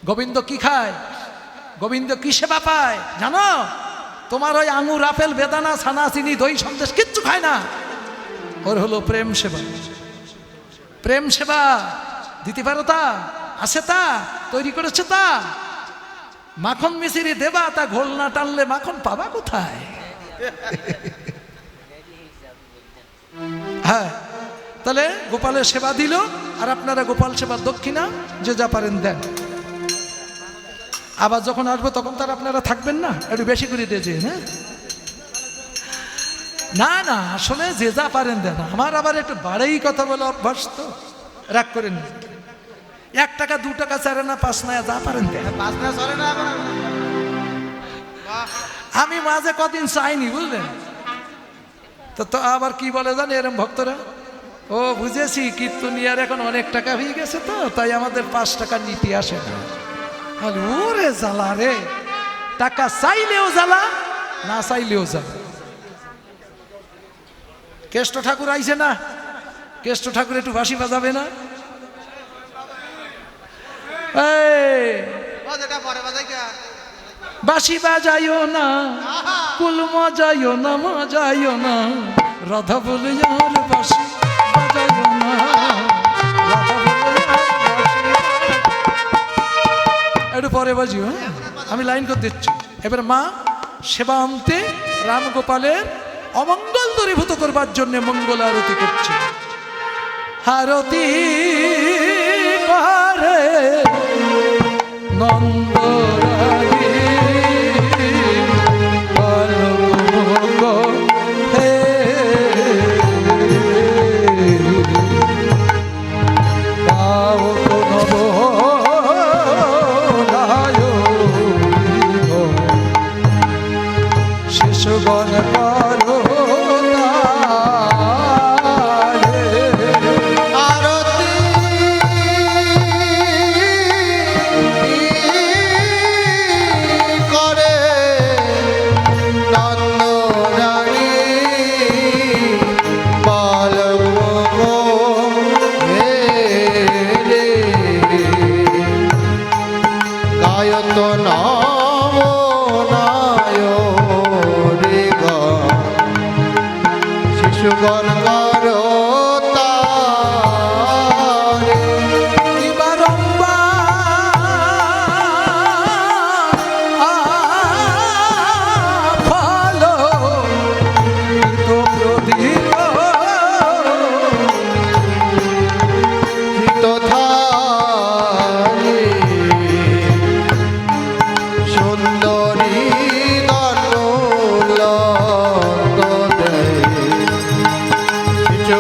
গোবিন্দ কি খায়? গোবিন্দ কি সেবা পায় জানো? তোমার ওই আঙুর আপেল বেদানা ছানা চিনি দই সন্দেশ কিচ্ছু খায় না, ওর হলো প্রেম সেবা। প্রেম সেবা দিতে পারো তা? আছে তা? তৈরি করেছে তা? মাখন মিশ্রি দেবা, তা ঘোল না টানলে মাখন পাবা কোথায়? হ্যাঁ, তাহলে গোপালের সেবা দিল, আর আপনারা গোপাল সেবার দক্ষিণা যে যা পারেন দেন। আবার যখন আসবো তখন তার আপনারা থাকবেন না, একটু বেশি করে দিয়েছে। হ্যাঁ, না না, আসলে যে যা পারেন দেন। আমার আবার একটু বাড়েই কথা বলে অভ্যাস, তো রাগ করেন। 1 টাকা 2 টাকা 4 না 5 না, যা পারেন দেন। আমি মাঝে কদিন চাইনি, বুঝলেন তো আবার কি বলে জান এরম ভক্তরা, ও বুঝেছি কীর্তনিয়ার এখন অনেক টাকা হয়ে গেছে, তো তাই আমাদের 5 টাকা নীতি আসে না। ওরে জ্বালা রে, টাকা চাইলেও জ্বালা, না চাইলেও জ্বালা। কেষ্ট ঠাকুর আইছে না? কেষ্ট ঠাকুর একটু বাঁশি বাজাবে না? বাঁশি বাজাইও না, কুল মজাইও না, মজাইও না, রাধা বলে আর বাঁশি বাজাইও না, রাধা বলে আর বাঁশি। একটু পরে বাজিও, হ্যাঁ, আমি লাইন করে দিচ্ছি। এবার মা সেবা আনতে রামগোপালের অমঙ্গল দূরীভূত করবার জন্য মঙ্গল আরতি করছে। আরতি করে নন্দ শিশুগণ করো আরতি করে নন্দ রানী বালক হে রে গায়ত নাম নায় রে গা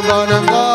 জীবন